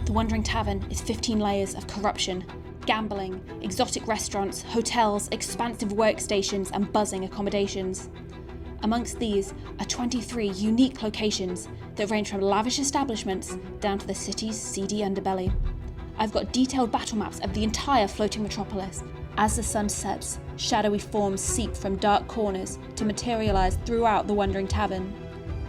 The Wandering Tavern is 15 layers of corruption, gambling, exotic restaurants, hotels, expansive workstations, and buzzing accommodations. Amongst these are 23 unique locations that range from lavish establishments down to the city's seedy underbelly. I've got detailed battle maps of the entire floating metropolis. As the sun sets, shadowy forms seep from dark corners to materialise throughout the Wandering Tavern.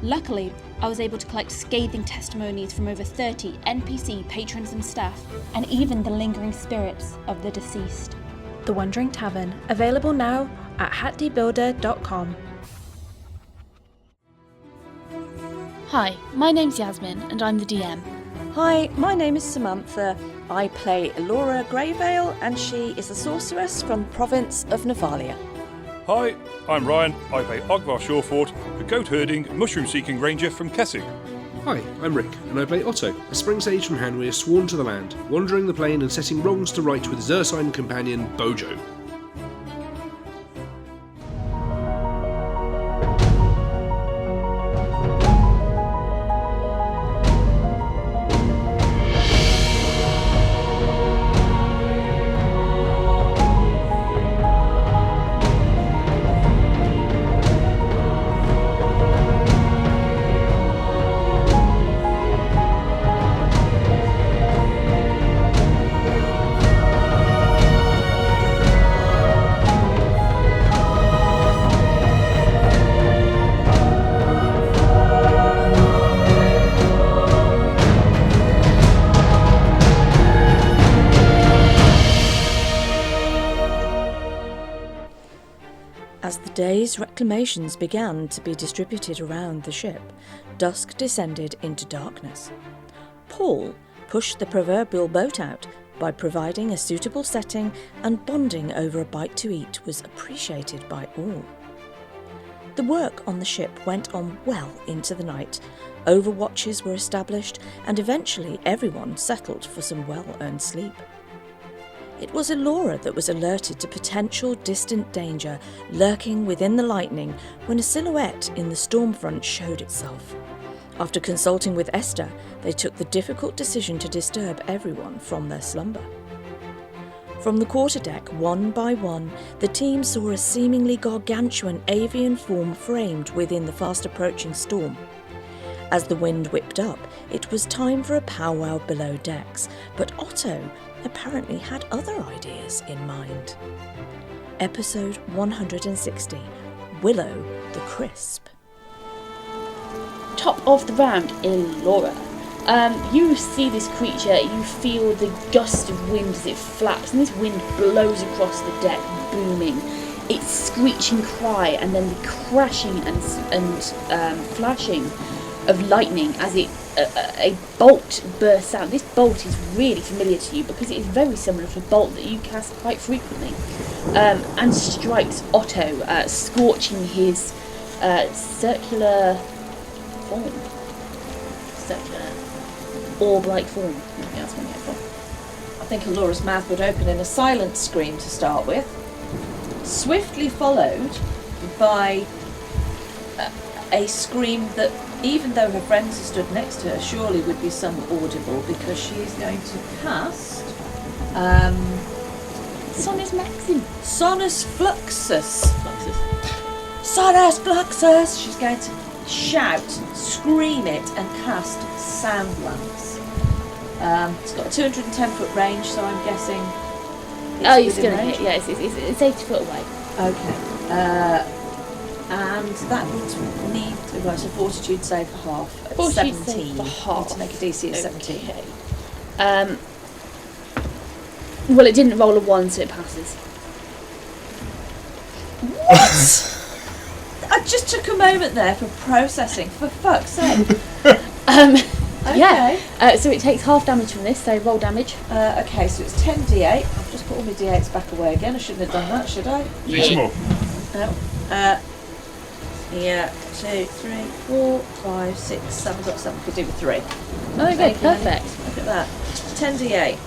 Luckily, I was able to collect scathing testimonies from over 30 NPC patrons and staff, and even the lingering spirits of the deceased. The Wandering Tavern, available now at hatdebuilder.com. Hi, my name's Yasmin and I'm the DM. Hi, my name is Samantha. I play Elora Greyvale and she is a sorceress from the province of Nephalia. Hi, I'm Ryan. I play Ogvar Shawfort, a goat-herding, mushroom-seeking ranger from Kessig. Hi, I'm Rick, and I play Otto, a spring sage from Hanweir sworn to the land, wandering the plain and setting wrongs to right with his ursine companion, Bojo. As the day's reclamations began to be distributed around the ship, dusk descended into darkness. Paul pushed the proverbial boat out by providing a suitable setting, and bonding over a bite to eat was appreciated by all. The work on the ship went on well into the night. Overwatches were established, and eventually everyone settled for some well-earned sleep. It was Elora that was alerted to potential distant danger lurking within the lightning when a silhouette in the storm front showed itself. After consulting with Esther, they took the difficult decision to disturb everyone from their slumber. From the quarterdeck, one by one, the team saw a seemingly gargantuan avian form framed within the fast-approaching storm. As the wind whipped up, it was time for a powwow below decks, but Otto apparently had other ideas in mind. Episode 160, Willo-the-Crisp. Top of the round, Elora. You see this creature, you feel the gust of wind as it flaps, and this wind blows across the deck, booming. Its screeching cry, and then the crashing and flashing of lightning as a bolt bursts out. This bolt is really familiar to you because it is very similar to a bolt that you cast quite frequently, and strikes Otto, scorching his circular orb-like form. That's what I'm getting for. I think Elora's mouth would open in a silent scream to start with, swiftly followed by a scream that, even though her friends are stood next to her, surely would be some audible, because she is going to cast Sonus Maxim. Sonus Fluxus. Sonus Fluxus! She's going to shout, scream it, and cast Sound Lance. It's got a 210-foot range, so I'm guessing It's going to hit, yeah, it's 80 foot away. Okay. And that would need a fortitude save for half at 17. For half. To make a DC of 17. Okay. Well, it didn't roll a 1, so it passes. What? I just took a moment there for processing, for fuck's sake. Okay. Yeah. So it takes half damage from this, so roll damage. Okay, so it's 10d8. I've just put all my d8s back away again. I shouldn't have done that, should I? Need some more? No. Yeah, 2, 3, 4, 5, 6, 7. I've got 7. Could do with 3. Okay, perfect. Look at that. 10d8.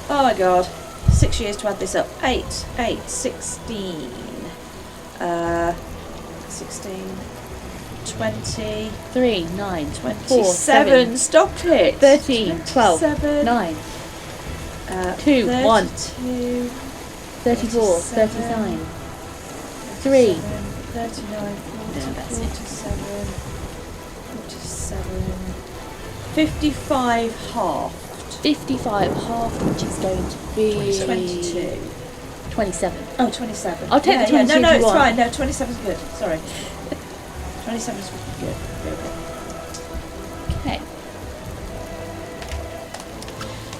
Oh my god. 6 years to add this up. 8, 16. 16. 20, 3, 9, 4, 27. 7, Stop it. 13, 12, 27, 9, 2, 1, 32, 34, 37, 39, 3. 39, 40, No, that's it. 47, 47, 55 half. 55 half, which is going to be 22. 27. Oh, 27. I'll take the 22 No, if you it's want. fine. No, 27 is good. Sorry. 27 is good. Very good. Okay.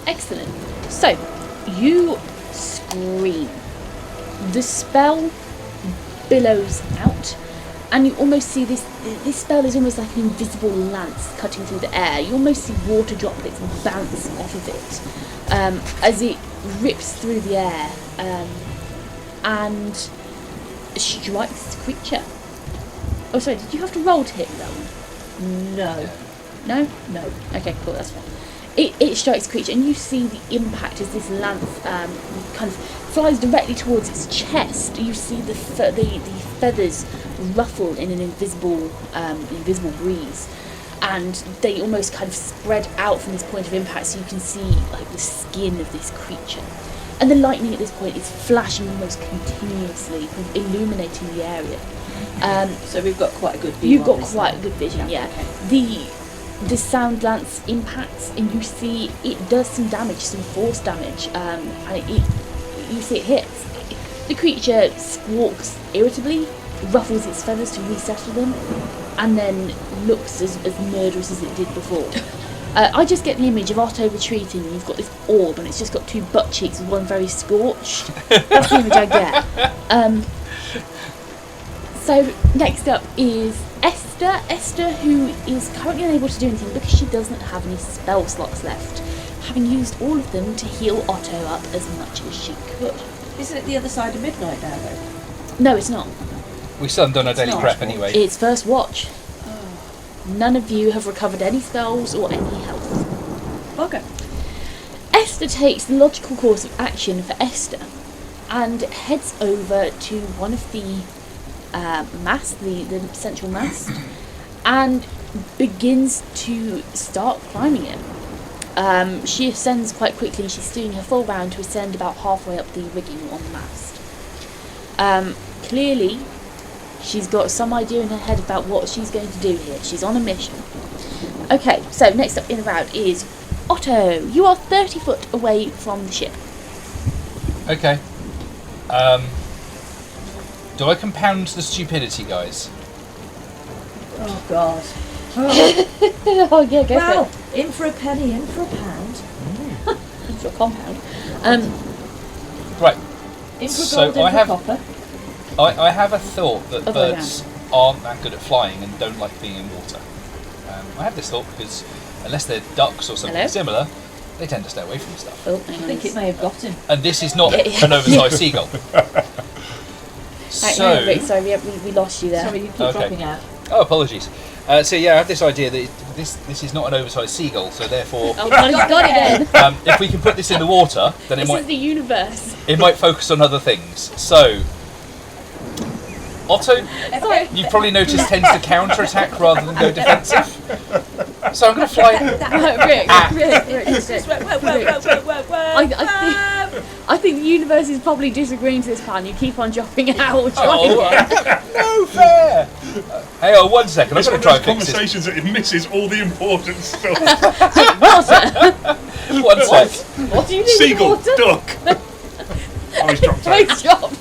Excellent. So, you scream. The spell billows out, and you almost see this spell is almost like an invisible lance cutting through the air. You almost see water droplets bounce off of it as it rips through the air and strikes the creature. Oh, sorry, did you have to roll to hit that one? No. No? No. Okay, cool, that's fine. It strikes the creature, and you see the impact as this lance kind of flies directly towards its chest. You see the feathers ruffle in an invisible breeze, and they almost kind of spread out from this point of impact, so you can see like the skin of this creature. And the lightning at this point is flashing almost continuously, illuminating the area. So we've got quite a good view. You've on got this quite then. a good vision, yeah. Okay. The sound lance impacts, and you see it does some damage, some force damage, and you see it hits. The creature squawks irritably, ruffles its feathers to resettle them, and then looks as murderous as it did before. I just get the image of Otto retreating, and you've got this orb, and it's just got two butt cheeks with one very scorched. That's the image I get. So next up is Esther, who is currently unable to do anything because she doesn't have any spell slots left, having used all of them to heal Otto up as much as she could. Isn't it the other side of midnight now, though? No, it's not. We still haven't done our daily not. prep anyway. It's first watch. None of you have recovered any spells or any health. Okay. Esther takes the logical course of action for Esther and heads over to one of the mast, the central mast, and begins to start climbing it. She ascends quite quickly, and she's doing her full round to ascend about halfway up the rigging on the mast. Clearly, she's got some idea in her head about what she's going to do here. She's on a mission. Okay, so next up in the round is Otto. You are 30 foot away from the ship. Okay. Do I compound the stupidity, guys? Oh, God. Oh yeah, go Well, for it. in for a penny, in for a pound. It's your compound. Right. In for So gold, in I for have- copper. I have a thought that Oh, birds aren't that good at flying and don't like being in water. I have this thought because unless they're ducks or something Hello? similar, they tend to stay away from stuff. Oh, I think it may have got him. And this is not an oversized seagull. Hang on, Rick, sorry, we lost you there. Sorry, you keep Okay. dropping out. Oh, apologies. So yeah, I have this idea that this is not an oversized seagull, so therefore, Oh, God, he's got it then. if we can put this in the water, then This is the universe. it might focus on other things. So, Otto, Sorry. you've probably noticed, tends to counter-attack rather than go defensive. So I'm going to fly. Rick. Whoa. I think the universe is probably disagreeing to this plan. You keep on dropping out. No fair! Hang on 1 second, I'm It's going one to of try those and fix this. conversations that it misses all the important stuff. 1 sec. What do you think? Seagull, Water? duck. Oh, he's dropped out. Great job.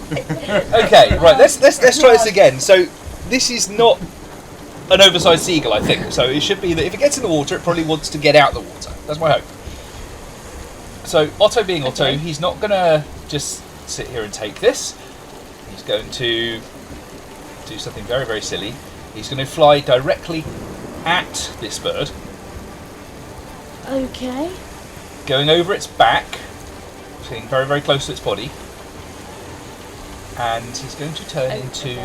Okay, right, let's try this again. So, this is not an oversized seagull, I think. So it should be that if it gets in the water, it probably wants to get out the water. That's my hope. So Otto being Otto, he's not going to just sit here and take this. He's going to do something very, very silly. He's going to fly directly at this bird, Okay. going over its back, getting very, very close to its body. And he's going to turn into...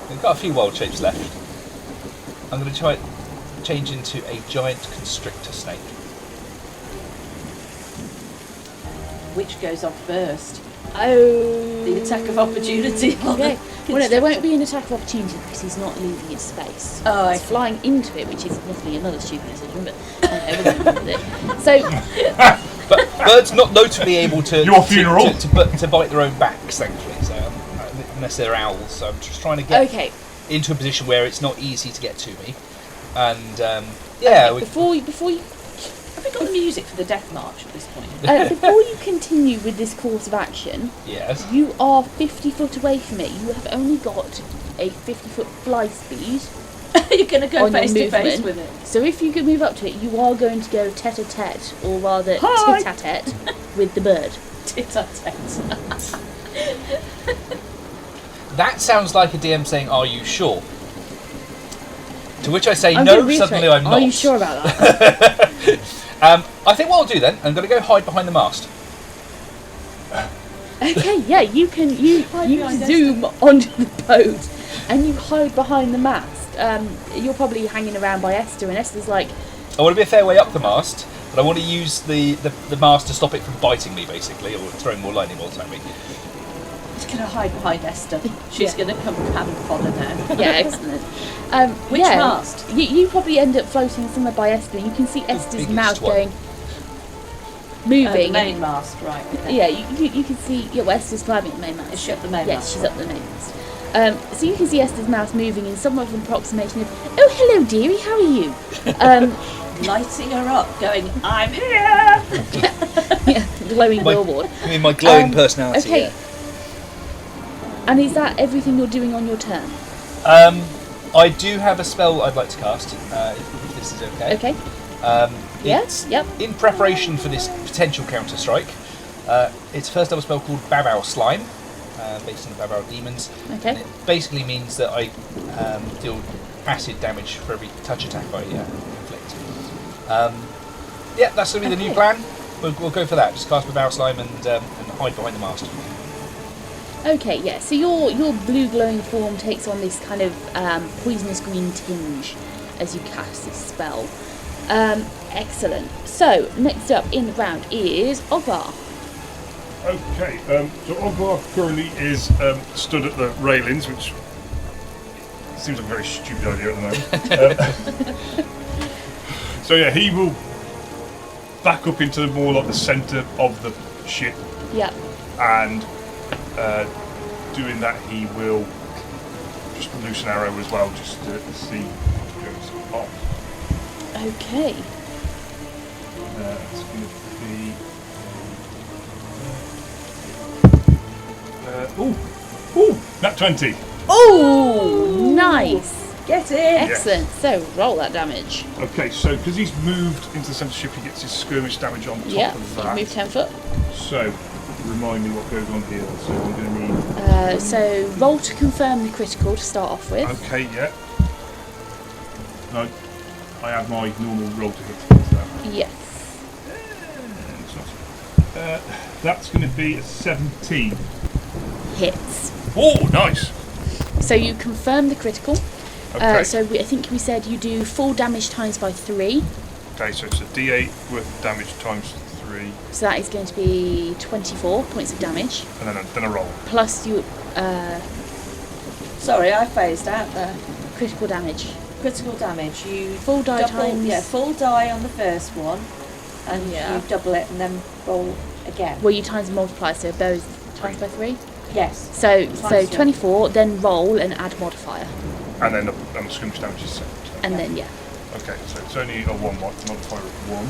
We've got a few wild shapes left. I'm going to try change into a giant constrictor snake. Which goes off first? Oh. The attack of opportunity. Okay. Well, no, there won't be an attack of opportunity because he's not leaving its space. Oh, he's flying into it, which is definitely another stupid decision, but we're going with it. So, But birds not known to be able to Your funeral? to bite their own backs, thankfully. So unless they're owls, so I'm just trying to get okay. into a position where it's not easy to get to me. And yeah, Okay, before you Have we got the music for the death march at this point? before you continue with this course of action, yes. you are 50 foot away from it. You have only got a 50-foot fly speed. You're going to go On your face to face movement. with it. So if you can move up to it, you are going to go tete-a-tete, or rather Hi. tit-a-tete, with the bird. Tit-a-tat. That sounds like a DM saying, "Are you sure?" To which I say, I'm "No." gonna reiterate, Suddenly, I'm not. Are you sure about that? I think what I'll do then, I'm going to go hide behind the mast. Okay, yeah, you behind zoom onto the boat and you hide behind the mast. You're probably hanging around by Esther, and Esther's like, I want to be a fair way up the mast, but I want to use the mast to stop it from biting me, basically, or throwing more lightning bolts at me. Just going to hide behind Esther. She's Yeah. going to come cannon fodder now. yeah, excellent. Which yeah, mast? You probably end up floating somewhere by Esther, and you can see Esther's biggest mouth one. going, The moving. main mast, right. Okay. Yeah, you can see. Yeah, well, Esther's climbing at the main mast. Is she up the main Yes, mast? she's up the main mast. So you can see Esther's mouth moving in somewhat of an approximation of, "Oh, hello, dearie, how are you?" Lighting her up, going, I'm here! Yeah, glowing billboard. I mean, my glowing Um, personality. Okay. And is that everything you're doing on your turn? Yeah. I do have a spell I'd like to cast, if this is okay. Okay. It's Yep. in preparation for this potential counter strike. It's a first level spell called Babao Slime, based on the Babao demons. Okay. And it basically means that I deal acid damage for every touch attack I inflict. Yeah, that's going to be the new Okay. plan. We'll go for that. Just cast Babao Slime and hide behind the mast. Okay, yeah. So your blue glowing form takes on this kind of poisonous green tinge as you cast this spell. Excellent. So next up in the round is Ogvar. Okay, so Ogvar currently is stood at the railings, which seems like a very stupid idea at the moment. So yeah, he will back up into more like the centre of the ship, Yep. and doing that he will just loose an arrow as well, just to see what goes off. Okay. It's going to be ooh, nat 20. Oh, nice. Get in! Excellent. So roll that damage. Okay, so because he's moved into the centre ship, he gets his skirmish damage on top Yeah. of You that. move 10 foot. So, remind me what goes on here. So I'm going to need. So roll to confirm the critical to start off with. Okay, yeah. No, I have my normal roll to hit against that. Yes. That's going to be a 17. Hits. Oh, nice. So you confirm the critical. Okay. So I think we said you do full damage times by 3. Okay, so it's a D8 worth of damage times 3, So that is going to be 24 points of damage. and then a roll. Plus you Sorry, I phased out there. critical damage. Critical damage. You Full die double, times. Yeah, full die on the first one, and Yeah. you double it and then roll again. Well, you times and multiply, so both times by 3. Yes. So Times 24, then roll and add modifier. And then the skirmish damage is 7. And then, yeah. Okay, so it's only a 1 modifier of 1.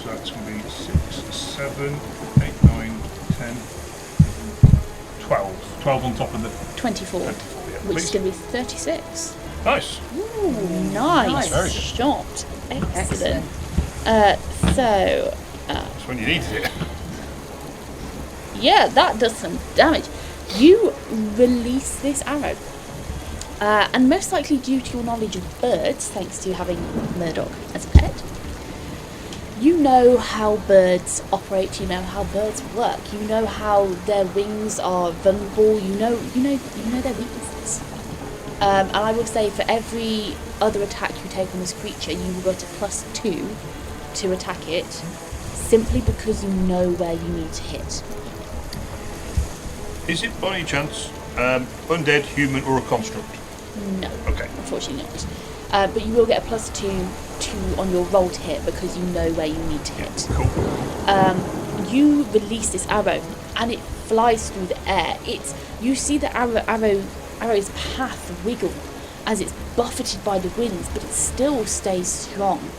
So that's going to be 6, 7, 8, 9, 10, 12. 12 on top of the 24, 24, yeah, which please. is going to be 36. Nice. Ooh, nice. Very good. Shot. Excellent. Excellent. So, That's when you needed it. yeah, that does some damage. You release this arrow. And most likely due to your knowledge of birds, thanks to having Murdoch as a pet, you know how birds operate, you know how birds work, you know how their wings are vulnerable, you know their weaknesses. And I would say for every other attack you take on this creature, you will get a +2 to attack it simply because you know where you need to hit. Is it by any chance undead, human, or a construct? No, Okay. unfortunately not. But you will get a +2 on your roll to hit because you know where you need to hit. Cool. You release this arrow and it flies through the air. You see the arrow's path wiggle as it's buffeted by the winds, but it still stays strong.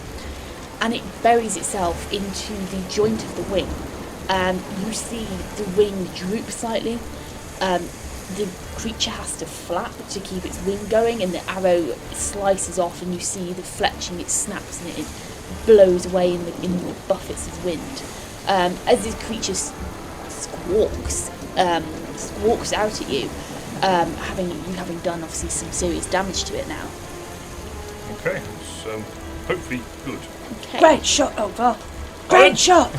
And it buries itself into the joint of the wing. You see the wing droop slightly. The creature has to flap to keep its wing going, and the arrow slices off, and you see the fletching. It snaps and it blows away in the buffets of wind. As this creature squawks out at you, having done obviously some serious damage to it now. Okay, so hopefully good. Okay. Great shot, Ogvar. Great shot.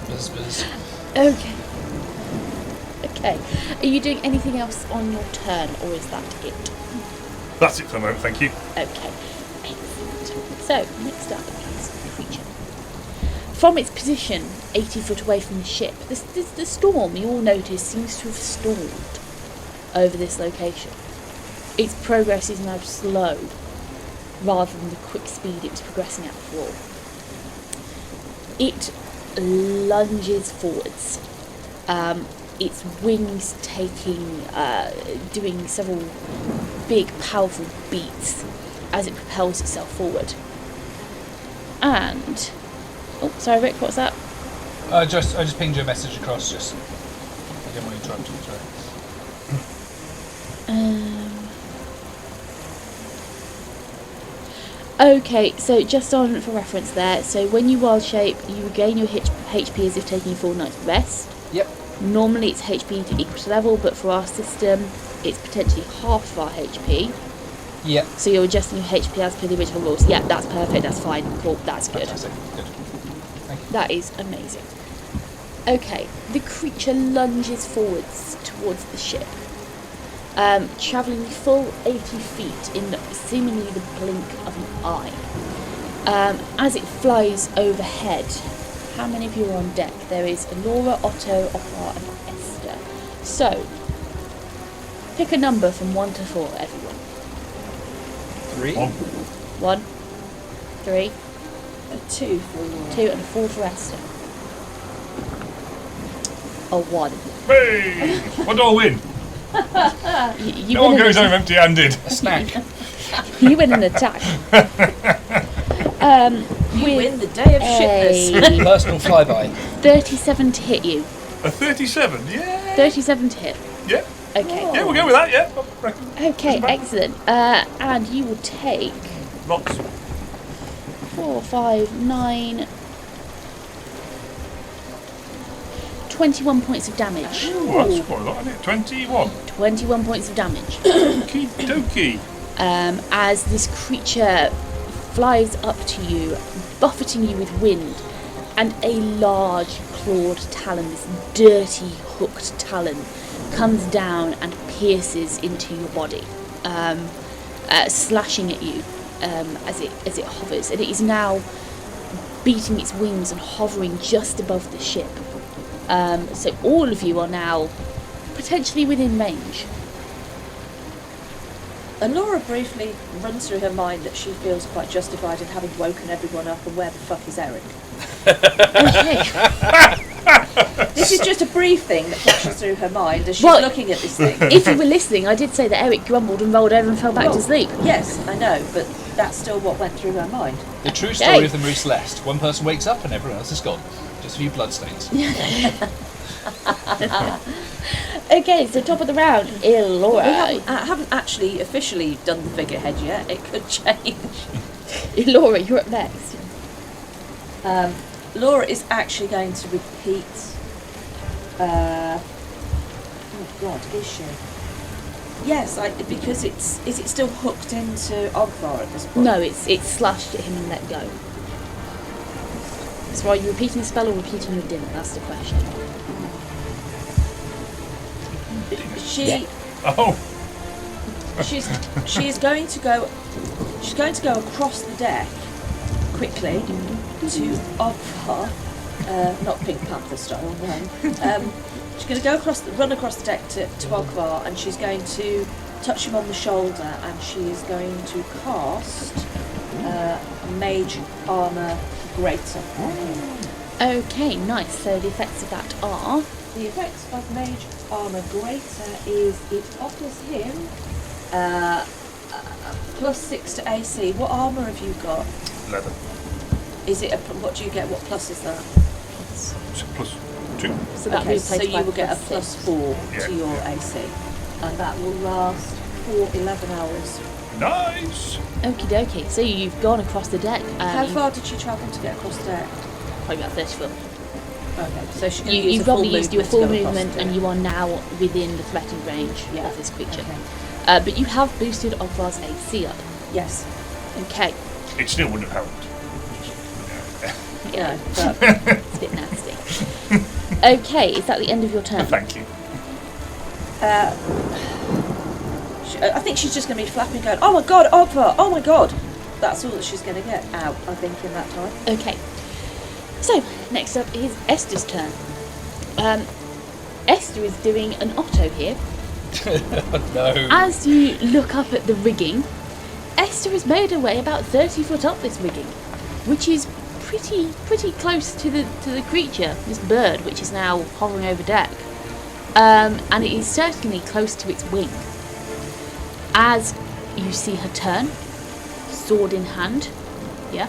Buzz, buzz. Okay. Are you doing anything else on your turn, or is that it? That's it for the moment, thank you. Okay. Excellent. So, next up is the creature. From its position, 80 foot away from the ship, the storm, you all notice, seems to have stalled over this location. Its progress is now slow, rather than the quick speed it was progressing at before. It lunges forwards. Its wings doing several big, powerful beats as it propels itself forward. And oh, sorry, Rick, what's that? I just pinged you a message across. I didn't want to interrupt you. Sorry. Okay, so just on for reference there. So when you wild shape, you regain your HP as if taking a full night's rest. Yep. Normally it's HP to equal to level, but for our system, it's potentially half of our HP. Yep. So you're adjusting your HP as per the original rules. Yeah, that's perfect. That's fine. Cool. That's good. Fantastic. Good. Thank you. That is amazing. Okay, the creature lunges forwards towards the ship, travelling the full 80 feet in seemingly the blink of an eye. As it flies overhead, how many of you are on deck? There is Elora, Otto, Ogvar and Esther. So, pick a number from 1 to 4, everyone. 3. 1, 3, A 2 for Elora. 2 and a 4 for Esther. A 1. Hey! What do I win? You No one win goes an home empty-handed. A snack. You win an attack. You win the day of shitness. Personal flyby. 37 to hit you. A 37? Yeah. 37 to hit. Yeah. Okay. Yeah, we'll go with that, yeah. I reckon. Okay, excellent. And you will take Lots. 4, 5, 9, 21 points of damage. Ooh, that's quite a lot, isn't it? 21. 21 points of damage. Okie dokie. As this creature flies up to you, buffeting you with wind, and a large clawed talon, this dirty hooked talon, comes down and pierces into your body, slashing at you as it hovers, and it is now beating its wings and hovering just above the ship. So all of you are now potentially within range. Elora briefly runs through her mind that she feels quite justified in having woken everyone up, and where the fuck is Eric? Okay. This is just a brief thing that flashes through her mind as she's Well, looking at this thing. If you were listening, I did say that Eric grumbled and rolled over and fell back to sleep. Yes, I know, but that's still what went through her mind. The true story of the Marie Celeste. One person wakes up and everyone else is gone. Just a few bloodstains. Okay, so top of the round, Elora. I haven't actually officially done the figurehead yet. It could change. Elora, you're up next. Laura is actually going to repeat. Oh God, is she? Yes, because is it still hooked into Ogvar at this point? No, it's slashed at him and let go. So are you repeating the spell or repeating your dinner? That's the question. She Oh, she's going to go across the deck quickly to Ogvar, not Pink Panther style, no. She's going to run across the deck to Ogvar, and she's going to touch him on the shoulder, and she is going to cast Mage Armour Greater. Okay, nice. So the effects of that are... The effects of Mage Armour Greater is it offers him +6 to AC. What armour have you got? 11. Is it what do you get? What plus is that? So +2. So that Okay, so replaced by you will get a +4 Yeah. to your AC, and that will last for 11 hours. Nice! Okie dokie. So you've gone across the deck. How you've- far did she travel to get across the deck? Probably about 30 foot. Okay, so she can You use a probably full used your movement full to go across movement, the and deck. you are now within the threatened range Yeah. of this creature. Okay. But you have boosted Ogvar's AC up. Yes. Okay. It still wouldn't have helped. Yeah. But It's a bit nasty. Okay, is that the end of your turn? Thank you. I think she's just going to be flapping, going, "Oh my God, Ogvar! Oh my God!" That's all that she's going to get out, I think, in that time. Okay. So, next up is Esther's turn. Esther is doing an Otto here. No. As you look up at the rigging, Esther has made her way about 30 foot up this rigging, which is pretty close to the creature, this bird, which is now hovering over deck. And it is certainly close to its wing. As you see her turn, sword in hand. Yeah.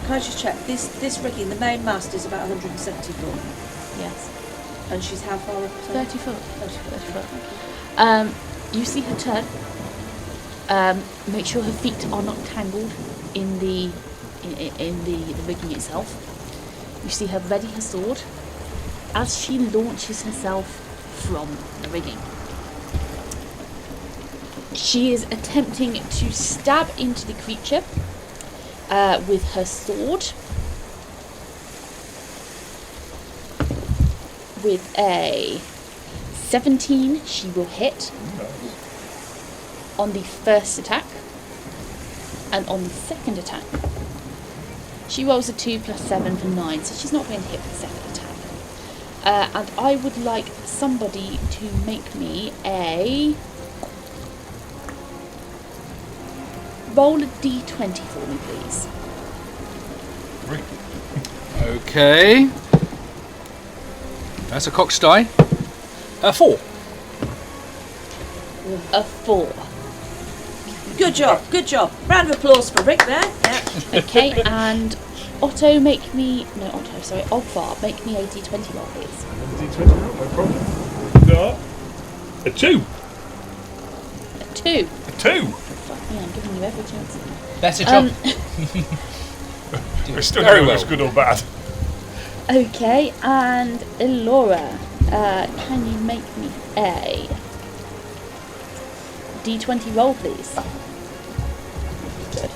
Can I just check? This rigging, the main mast is about 170 foot, Yes. and she's how far up? 30 foot. 30 foot. You see her turn. Make sure her feet are not tangled in the rigging itself. You see her ready her sword as she launches herself from the rigging. She is attempting to stab into the creature with her sword. With a 17, she will hit on the first attack, and on the second attack, she rolls a 2 plus 7 for 9, so she's not going to hit the second attack. And I would like somebody to make me a... roll a d20 for me, please. Okay. That's a cock's die. 4. A 4. Good job. Round of applause for Rick there. Yeah. Okay, and Ogvar, make me a d20 roll, please. D20, no problem. Got a 2. A 2. A 2. Fuck me, I'm giving you every chance. Better job. We're still Very doing well. this good or bad. Okay, and Elora, can you make me a d20 roll, please? Good.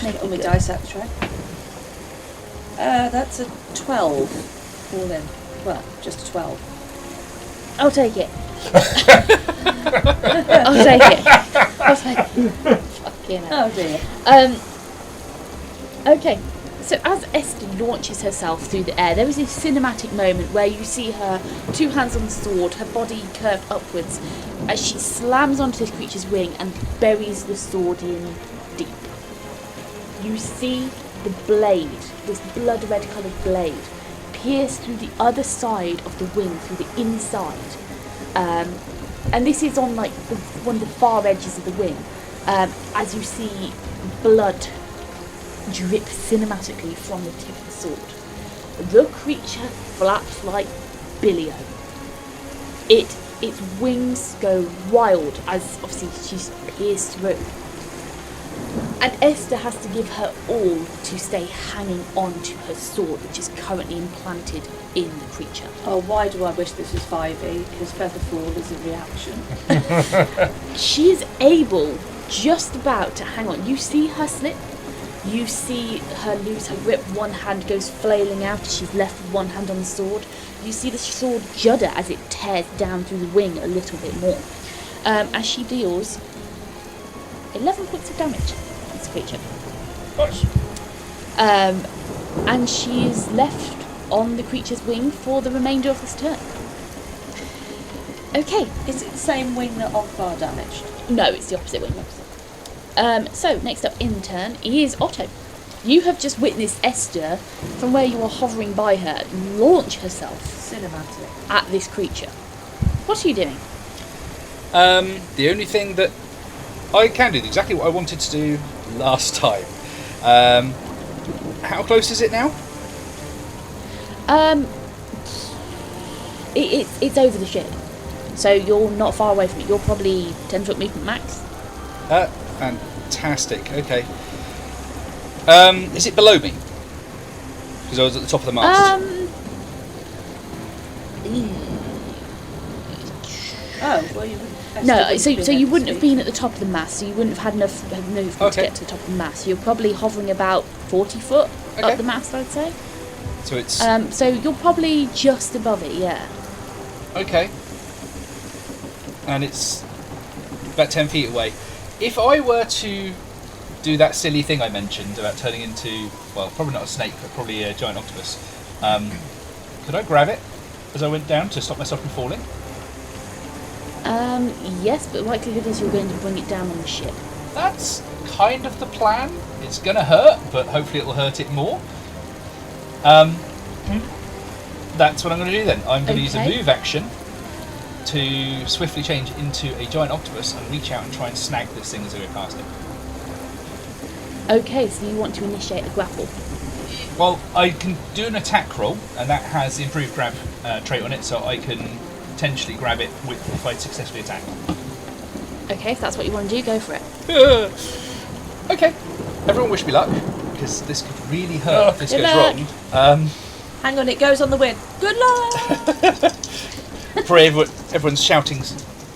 Make On it my good. dice out the tray. That's a 12. All in. Well, just a 12. I'll take it. I'll take it. Fucking hell. Oh dear. Okay, so as Esther launches herself through the air, there is this cinematic moment where you see her 2 hands on the sword, her body curved upwards, as she slams onto this creature's wing and buries the sword in deep. You see the blade, this blood red coloured blade, pierce through the other side of the wing, through the inside. And this is on like one of the far edges of the wing, as you see blood drip cinematically from the tip of the sword. The creature flaps like billy-o. Its wings go wild as obviously she's pierced through. And Esther has to give her all to stay hanging on to her sword, which is currently implanted in the creature. Oh, why do I wish this was 5e? Because feather fall is a reaction. She is able, just about, to hang on. You see her slip. You see her lose her grip. One hand goes flailing out as she's left with one hand on the sword. You see the sword judder as it tears down through the wing a little bit more. As she deals 11 points of damage to this creature. Nice. And she is left on the creature's wing for the remainder of this turn. Okay. Is it the same wing that Ogvar damaged? No, it's the opposite wing. So, next up in turn is Otto. You have just witnessed Esther, from where you are hovering by her, launch herself Cinematic. at this creature. What are you doing? The only thing that I can do, exactly what I wanted to do last time. How close is it now? It's over the ship. So you're not far away from it. You're probably 10-foot movement max. Fantastic. Okay. Is it below me? Because I was at the top of the mast. Oh, well, you wouldn't. No, so you wouldn't have been at the top of the mast, so you wouldn't have had enough movement to Okay. get to the top of the mast. You're probably hovering about 40 foot Okay. up the mast, I'd say. So it's So you're probably just above it, yeah. okay. And it's about 10 feet away. If I were to do that silly thing I mentioned about turning into, well, probably not a snake, but probably a giant octopus, could I grab it as I went down to stop myself from falling? Yes, but the likelihood is you're going to bring it down on the ship. That's kind of the plan. It's going to hurt, but hopefully it will hurt it more. That's what I'm going to do then. I'm going to use a Okay. move action to swiftly change into a giant octopus and reach out and try and snag this thing as I go past it. Okay, so you want to initiate a grapple. Well, I can do an attack roll, and that has the improved grab trait on it, so I can potentially grab it if I successfully attack. Okay, if that's what you want to do, go for it. Okay. Everyone wish me luck, because this could really hurt if this Good goes luck. wrong. Hang on, it goes on the wind. Good luck! For everyone's shouting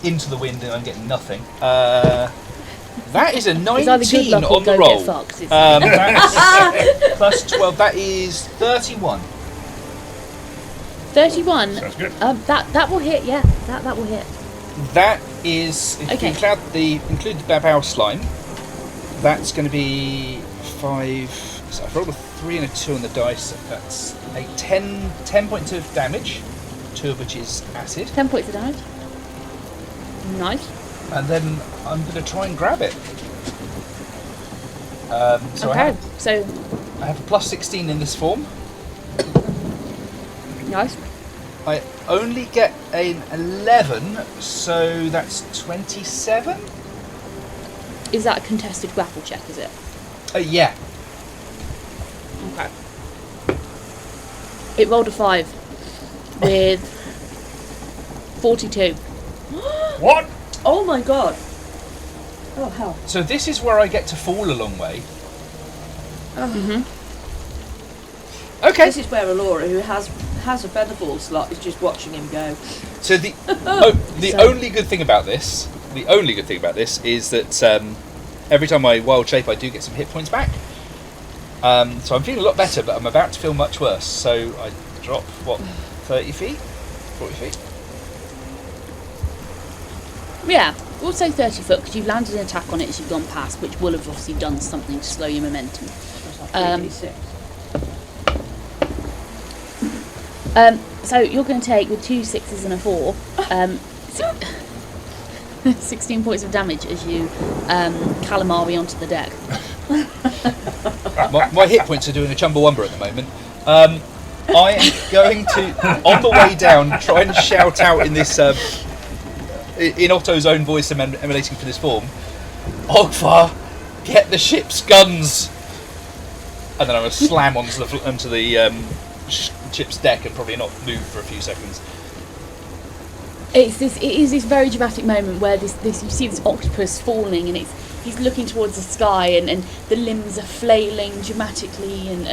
into the wind and I'm getting nothing. That is a It's either good 19 luck or on the go roll. get fucked. It's- That's plus 12. That is 31. 31. Sounds good. That will hit, yeah. That will hit. That is, if Okay. you include the babao slime, that's going to be 5. So I've rolled a 3 and a 2 on the dice. That's 10 points of damage, 2 of which is acid. 10 points of damage. Nice. And then I'm going to try and grab it. So Okay, so I have a plus 16 in this form. nice. I only get an 11, so that's 27? Is that a contested grapple check, is it? Yeah. Okay. It rolled a 5 with 42. What? Oh my god. Oh hell. So this is where I get to fall a long way. Okay. This is where Elora, who has a featherfall slot, is just watching him go. So the So- only good thing about this, is that every time I wild shape, I do get some hit points back. So I'm feeling a lot better, but I'm about to feel much worse. So I drop 30 feet, 40 feet. Yeah, we'll say 30 foot because you've landed an attack on it as you've gone past, which will have obviously done something to slow your momentum. So you're going to take, with 2 6s and a 4, 16 points of damage as you calamari onto the deck. My hit points are doing a chumbawamba at the moment. I am going to, on the way down, try and shout out in this, in Otto's own voice emanating from this form, Ogvar, get the ship's guns! And then I'm going to slam onto the ship's deck and probably not move for a few seconds. It is this very dramatic moment where this you see this octopus falling and he's looking towards the sky and the limbs are flailing dramatically and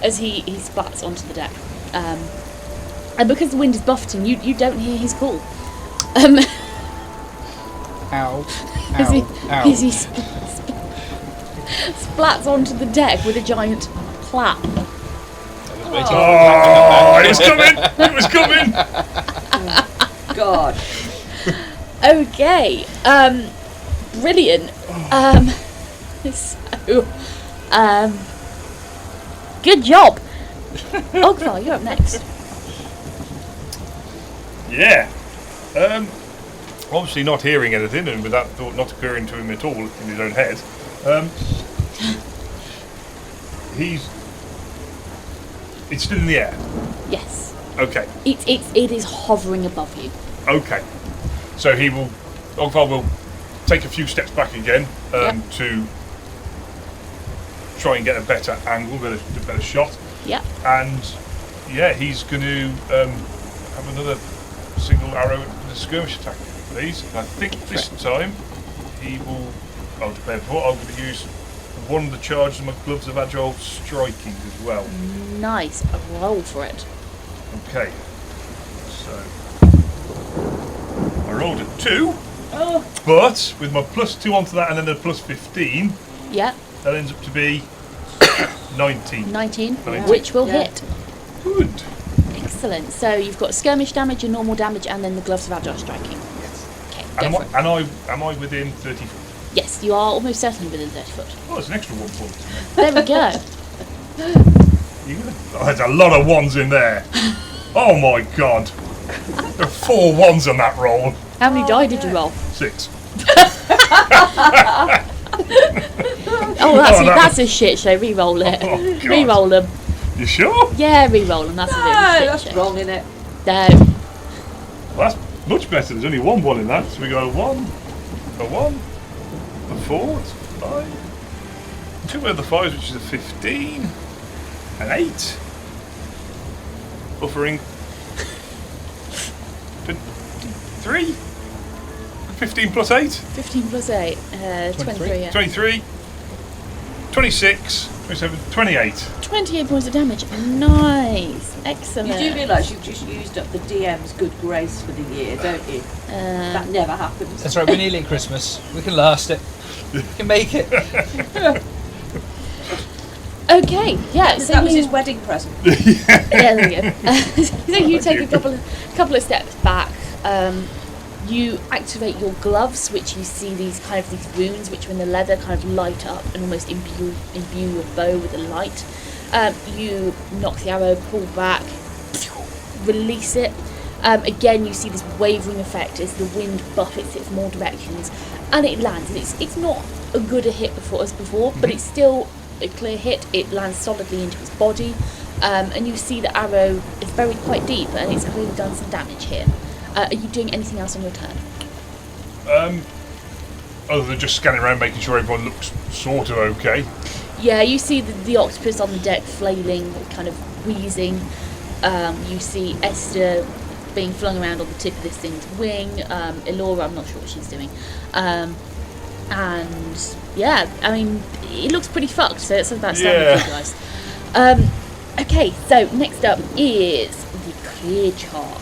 as he splats onto the deck. And because the wind is buffeting, you don't hear his call. Ow. As he Ow. splats onto the deck with a giant clap. I was waiting Oh, it was coming! It was coming! God. Okay, brilliant. So Good job. Ogvar, you're up next. Yeah. Obviously not hearing anything, and with that thought not occurring to him at all in his own head, it's still in the air. Yes. Okay. It is hovering above you. Okay. So Ogvar will take a few steps back again to try and get a better angle, a better shot. Yep. And he's going to have another single arrow with a skirmish attack, please. And I think this time he will. To play before, I'm going to use one of the charges of my gloves of agile striking as well. Nice. Roll for it. Okay. So I rolled a 2. Oh. But with my +2 onto that and then a +15, Yep. that ends up to be 19. 19, 19. which will hit. Good. Excellent. So you've got skirmish damage, your normal damage, and then the gloves of agile striking. Yes. Okay. And Go for it. am I within 30 foot? Yes, you are almost certainly within 30 foot. Oh, it's an extra 1 point. There we go. There's a lot of ones in there. Oh my god. There are 4 ones on that roll. How many die did you roll? 6. Oh, that's a shit show. Re-roll it. Oh, God. Re-roll them. You sure? Yeah, re-roll them. That's a bit of a shit That's show. wrong, innit? No. Well, that's much better. There's only 1 in that. So we got a 1, a 1, a 4, it's 5. 2 of the 5s, which is a 15, an 8. Buffering 3. 15 plus 8. 15 plus 8. 23, yeah. 23. 26. 27. 28. 28 points of damage. Nice. Excellent. You do realise you've just used up the DM's good grace for the year, don't you? That never happens. That's right, we're nearly at Christmas. We can last it. We can make it. Okay, yeah. So That was you, his wedding present. yeah, there we go. So you take a couple of steps back. You activate your gloves, which you see these runes, which are in the leather, kind of light up and almost imbue your bow with the light. You knock the arrow, pull back, release it. Again, you see this wavering effect as the wind buffets it from all directions, and it lands. And it's not a good a hit as before, but it's still a clear hit. It lands solidly into his body, and you see the arrow is buried quite deep, and it's clearly done some damage here. Are you doing anything else on your turn? Other than just scanning around, making sure everyone looks sort of okay. Yeah, you see the octopus on the deck flailing, kind of wheezing. You see Esther being flung around on the tip of this thing's wing. Elora, I'm not sure what she's doing. And yeah, I mean, it looks pretty fucked, so it's about standing for you guys. Okay, so next up is the creature.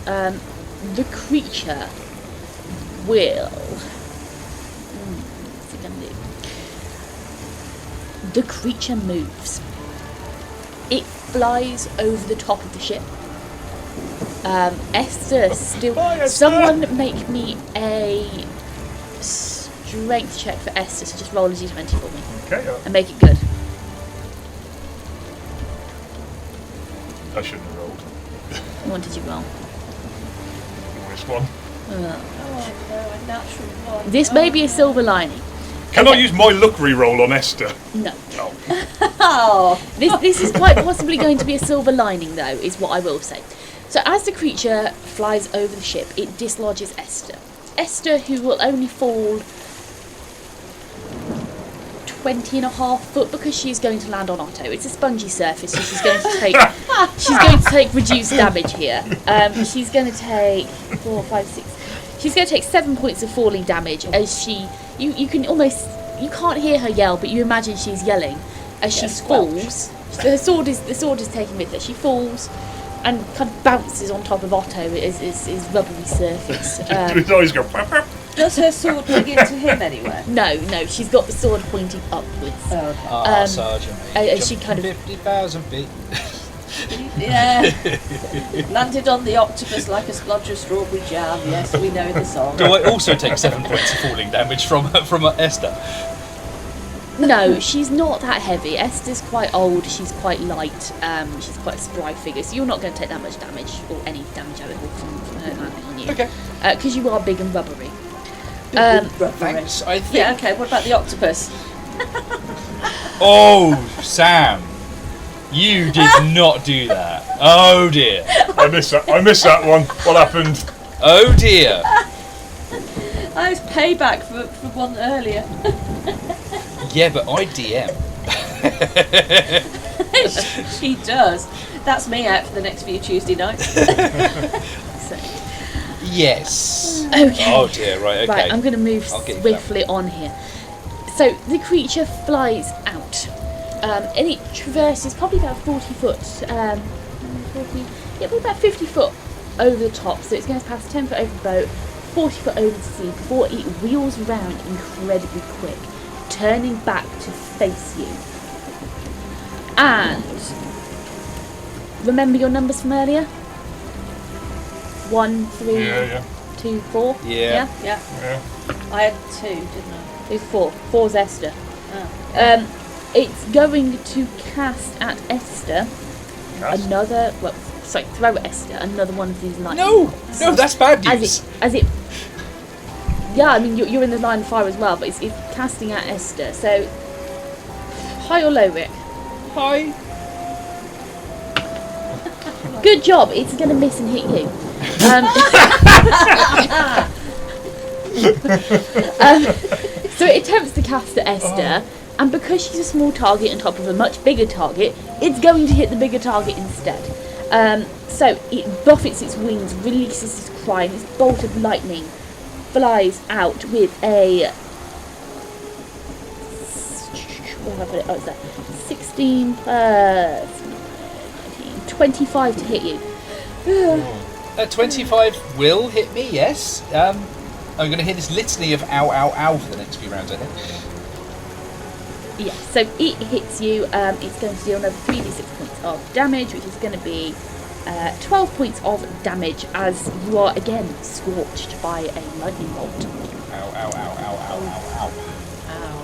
The creature will. What's it gonna do? The creature moves. It flies over the top of the ship. Esther still. Bye, Esther. Someone make me a strength check for Esther. So just roll a d20 for me Okay. and make it good. I shouldn't have rolled. What did you roll? This one. Oh no, a natural one. This may be a silver lining. Can I use my luck re-roll on Esther? No. Oh. Oh, This is quite possibly going to be a silver lining, though, is what I will say. So as the creature flies over the ship, it dislodges Esther. Esther, who will only fall 20.5 foot because she's going to land on Otto. It's a spongy surface, so she's going to take reduced damage here. She's going to take 4, 5, 6. She's going to take 7 points of falling damage as she. You can almost. You can't hear her yell, but you imagine she's yelling as she falls. The sword is taken with her. She falls and kind of bounces on top of Otto as his rubbery surface. His eyes go. Pap, pap. does her sword dig into him anywhere? No, she's got the sword pointing upwards. Oh, okay. Sergeant. She kind of 50,000 feet. Yeah. Landed on the octopus like a splodge of strawberry jam. Yes, we know the song. Do I also take 7 points of falling damage from Esther? No, she's not that heavy. Esther's quite old, she's quite light, she's quite a spry figure, so you're not going to take that much damage, or any damage out of it from her landing on you. Okay. Because you are big and rubbery. Thanks. I think. Yeah, okay, what about the octopus? Oh, Sam, you did not do that. Oh dear. I missed that one. What happened? Oh dear. Oh, it's payback for one earlier. Yeah, but I DM. She does. That's me out for the next few Tuesday nights. So, Yes. okay. Oh dear. Right. Okay. Right, I'm going to move I'll get you swiftly on here. So the creature flies out, and it traverses probably about 40 foot, 40, yeah, probably about 50 foot over the top. So it's going to pass 10 foot over the boat, 40 foot over the sea before it wheels round incredibly quick, turning back to face you. And remember your numbers from earlier? 1, 3, Yeah. 2, 4. Yeah. Yeah, Yeah. I had 2, didn't I? It's 4. 4's Esther. Oh. It's going to cast at Esther Cast? another. Well, sorry, throw at Esther another one of these lightning No. bolts. No, that's bad news. As it. Yeah, I mean you're in the line of fire as well, but it's casting at Esther. So high or low, Rick? Hi. Good job. It's going to miss and hit you. So it attempts to cast at Esther, and because she's a small target on top of a much bigger target, it's going to hit the bigger target instead. So it buffets its wings, releases this cry, and this bolt of lightning flies out with a... Where have I put it? Oh, it's there. 16 plus 25 to hit you. 25 will hit me. Yes. I'm going to hear this litany of ow, ow, ow for the next few rounds, I think. Yeah, so it hits you, it's going to deal another 3d6 points of damage, which is going to be 12 points of damage as you are again scorched by a lightning bolt. Ow, ow, ow, ow, ow, ow, ow.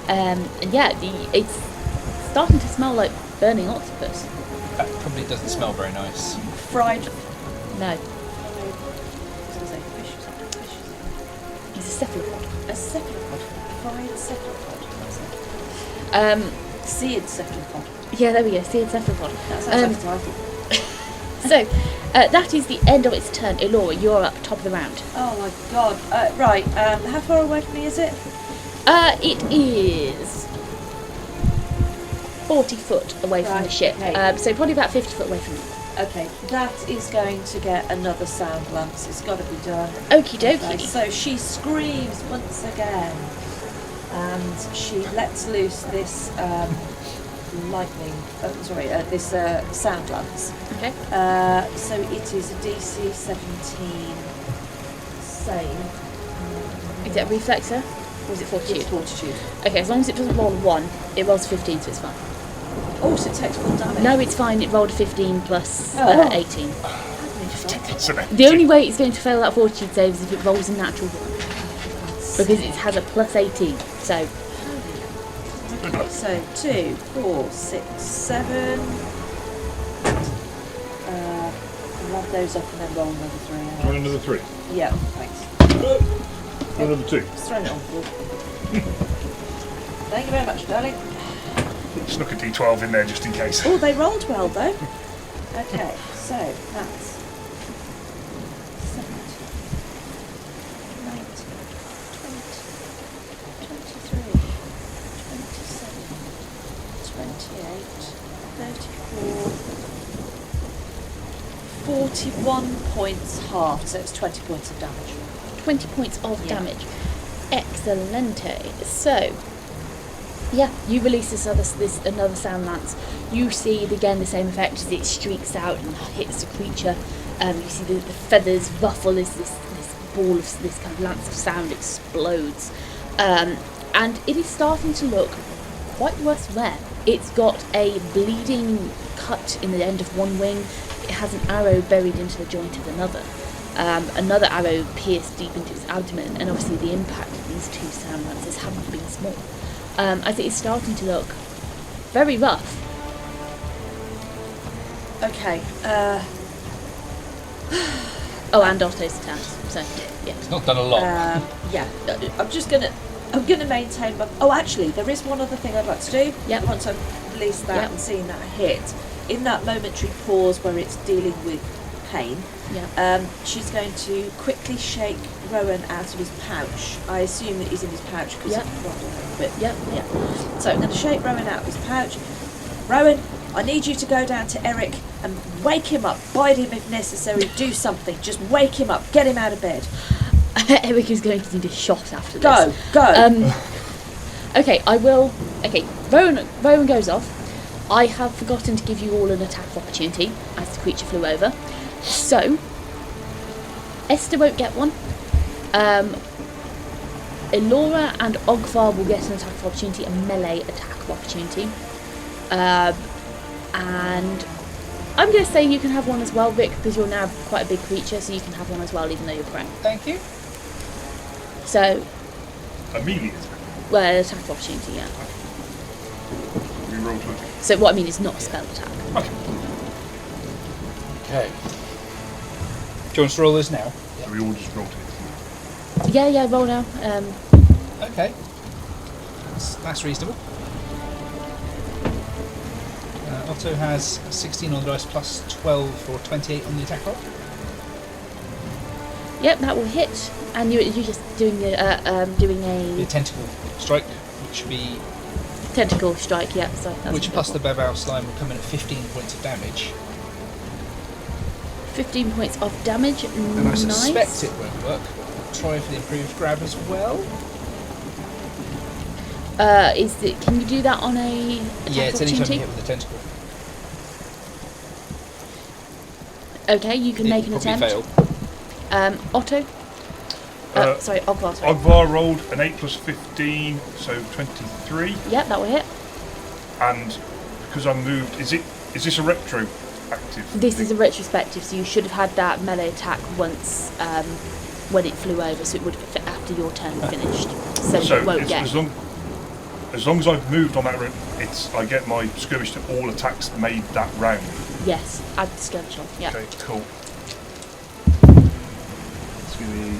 And yeah, it's starting to smell like burning octopus. That probably doesn't smell very nice. Fried. No, I was going to say fish or something. Fish. it's a cephalopod. A cephalopod. Fried cephalopod. Seared cephalopod. Yeah, there we go, seared cephalopod. That sounds like a title. So, that is the end of its turn. Elora, you're up top of the round. Oh my god. Right, how far away from me is it? It is 40 foot away from the Right, ship. okay. So probably about 50 foot away from you. Okay, that is going to get another sound lance. It's got to be done. Okie Okay, dokie. so she screams once again, and she lets loose this lightning. This sound lance. Okay. So it is a DC 17 save. Is it a reflexer? Or is it fortitude? It's fortitude. Okay, as long as it doesn't roll a 1, it rolls 15, so it's fine. Oh, so it takes full damage. No, it's fine. It rolled a 15 plus Oh. 18. It's an The only way it's going to fail that fortitude save is if it rolls a natural 1. Because it has a plus 18. So, Okay, so 2, 4, 6, 7. I'll add those up and then roll another 3. Try another 3. Yeah, thanks. Another 2. Just throwing it on the board. Thank you very much, darling. Snuck a D12 in there just in case. Oh, they rolled well though. Okay, so that's 70, 90, 20, 23, 27, 28, 34, 41 points halved, so it's 20 points of damage. 20 points of Yeah. damage. Excellente. So, yeah, you release another sound lance. You see again the same effect as it streaks out and hits the creature. You see the feathers ruffle as this ball of this kind of lance of sound explodes, and it is starting to look quite worse for wear. It's got a bleeding cut in the end of one wing. It has an arrow buried into the joint of another. Another arrow pierced deep into its abdomen, and obviously the impact of these these two sand lances haven't been small, as it is starting to look very rough. Okay. Oh, and Otto's attacked. So yeah. It's not done a lot. Yeah. I'm gonna maintain my. Oh, actually, there is one other thing I'd like to do. Yep. Once I've released that Yep. and seen that hit, in that momentary pause where it's dealing with pain, she's going to quickly shake Rowan out of his pouch. I assume that he's in his pouch because Yep. Yeah. So I'm going to shake Rowan out of his pouch. Rowan, I need you to go down to Eric and wake him up. Bite him if necessary. Do something. Just wake him up. Get him out of bed. Eric is going to need a shot after this. Go. Okay, I will. Okay, Rowan goes off. I have forgotten to give you all an attack of opportunity as the creature flew over. So, Esther won't get one. Elora and Ogvar will get an attack of opportunity, a melee attack of opportunity. And I'm going to say you can have one as well, Rick, because you're now quite a big creature, so you can have one as well, even though you're prone. Thank you. So, Immediate attack. well, attack of opportunity, yeah. We roll 20. So what I mean is not a spell attack. Okay. Do you want us to roll this now? So we all just rolled it. Yeah, roll now. Okay. That's reasonable. Otto has 16 on the dice plus 12 for 28 on the attack roll. Yep, that will hit. And you're just doing The a tentacle strike, which would be tentacle strike. Yep. So that's which plus the Bebau slime will come in at 15 points of damage. 15 points of damage. And I Nice. suspect it won't work. Try for the improved grab as well. Can you do that on a attack Yeah, it's any time you opportunity? hit with the tentacle. Okay, you can make an probably attempt. fail. Otto. Sorry, Ogvar. Sorry. Ogvar rolled an 8 plus 15, so 23. Yep, that will hit. And because I moved, is this a retroactive? This is a retrospective, so you should have had that melee attack once when it flew over, so it would have after your turn finished. So you won't it's get. as long as I've moved on that route, I get my skirmish to all attacks made that round. Yes, add the skirmish on. Yeah. Okay, cool. It's going to be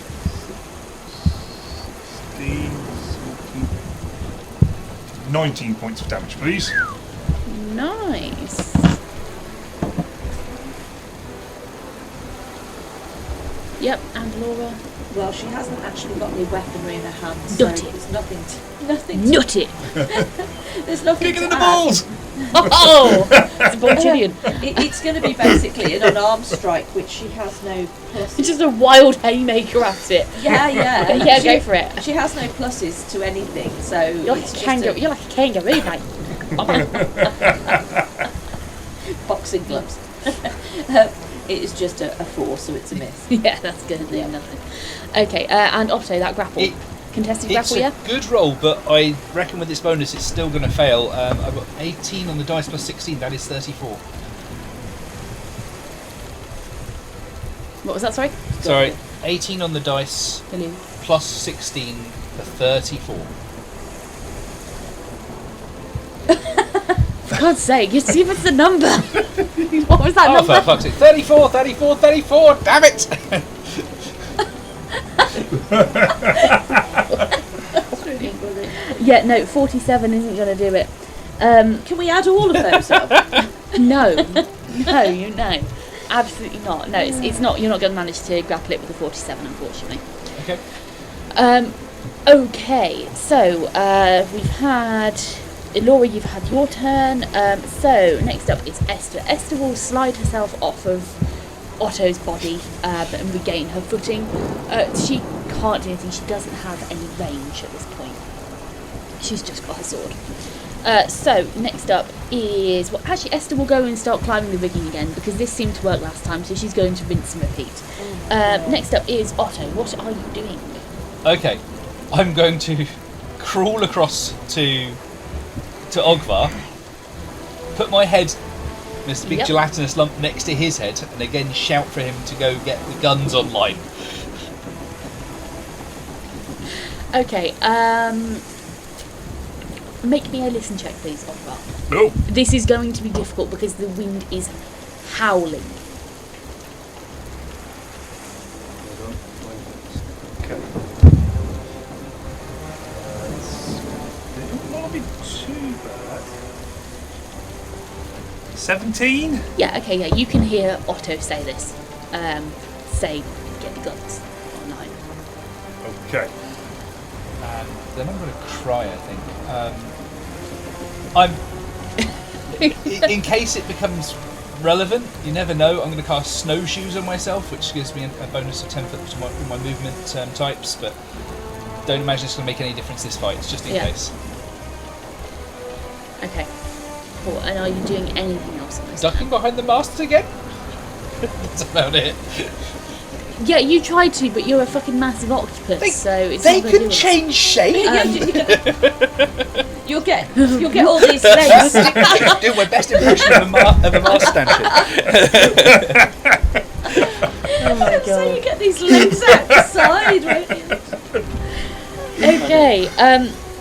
16, 17, 19 points of damage, please. Nice. Yep, and Laura. Well, she hasn't actually got any weaponry in her hands, so Nutty. there's nothing to Nutty. there's nothing Kick it to in the add. balls! Oh, it's a Bolchinian. It's going to be basically an unarmed strike, which she has no pluses. It's just a wild haymaker at it. Yeah. Yeah, go for it. She has no pluses to anything, so You're like it's a just kangaroo. You're like a kangaroo, mate. boxing gloves. It is just a 4, so it's a miss. Yeah, that's good. Yeah, nothing. Okay, and Otto, that grapple. Contested It's grapple, yeah? a good roll, but I reckon with its bonus it's still going to fail. I've got 18 on the dice plus 16, that is 34. What was that, sorry? Sorry, 18 on the dice Hello. plus 16 for 34. For God's sake, you see what's the number? What was that Oh, number? for fuck's sake. 34, 34, 34, damn it! Yeah, no, 47 isn't going to do it. Can we add all of those up? No, absolutely not. No, it's not. You're not going to manage to grapple it with a 47, unfortunately. Okay. Okay, so we've had Elora. You've had your turn. So next up is Esther. Esther will slide herself off of Otto's body and regain her footing. She can't do anything. She doesn't have any range at this point. She's just got her sword. So next up is actually Esther will go and start climbing the rigging again because this seemed to work last time, so she's going to rinse and repeat. Next up is Otto. What are you doing? Okay. I'm going to crawl across to Ogvar, put my head in this big gelatinous lump next to his head, and again shout for him to go get the guns online. Okay, make me a listen check, please, Ogvar. No. This is going to be difficult because the wind is howling. Okay. It won't be too bad. 17? Yeah, okay, yeah, you can hear Otto say this. Say, get the guns online. Okay. Then I'm going to cry, I think. In case it becomes relevant, you never know, I'm going to cast snowshoes on myself, which gives me a bonus of 10 foot to my movement types, but don't imagine it's going to make any difference this fight, it's just in case. Okay. Cool, and are you doing anything else on this? Ducking behind the mast again? That's about it. Yeah, you tried to, but you're a fucking massive octopus, so it's They not gonna do can it. change shape! You'll get all these legs. Do my best impression of a mast stanchion. Oh my god. So you get these legs outside, won't you? Okay,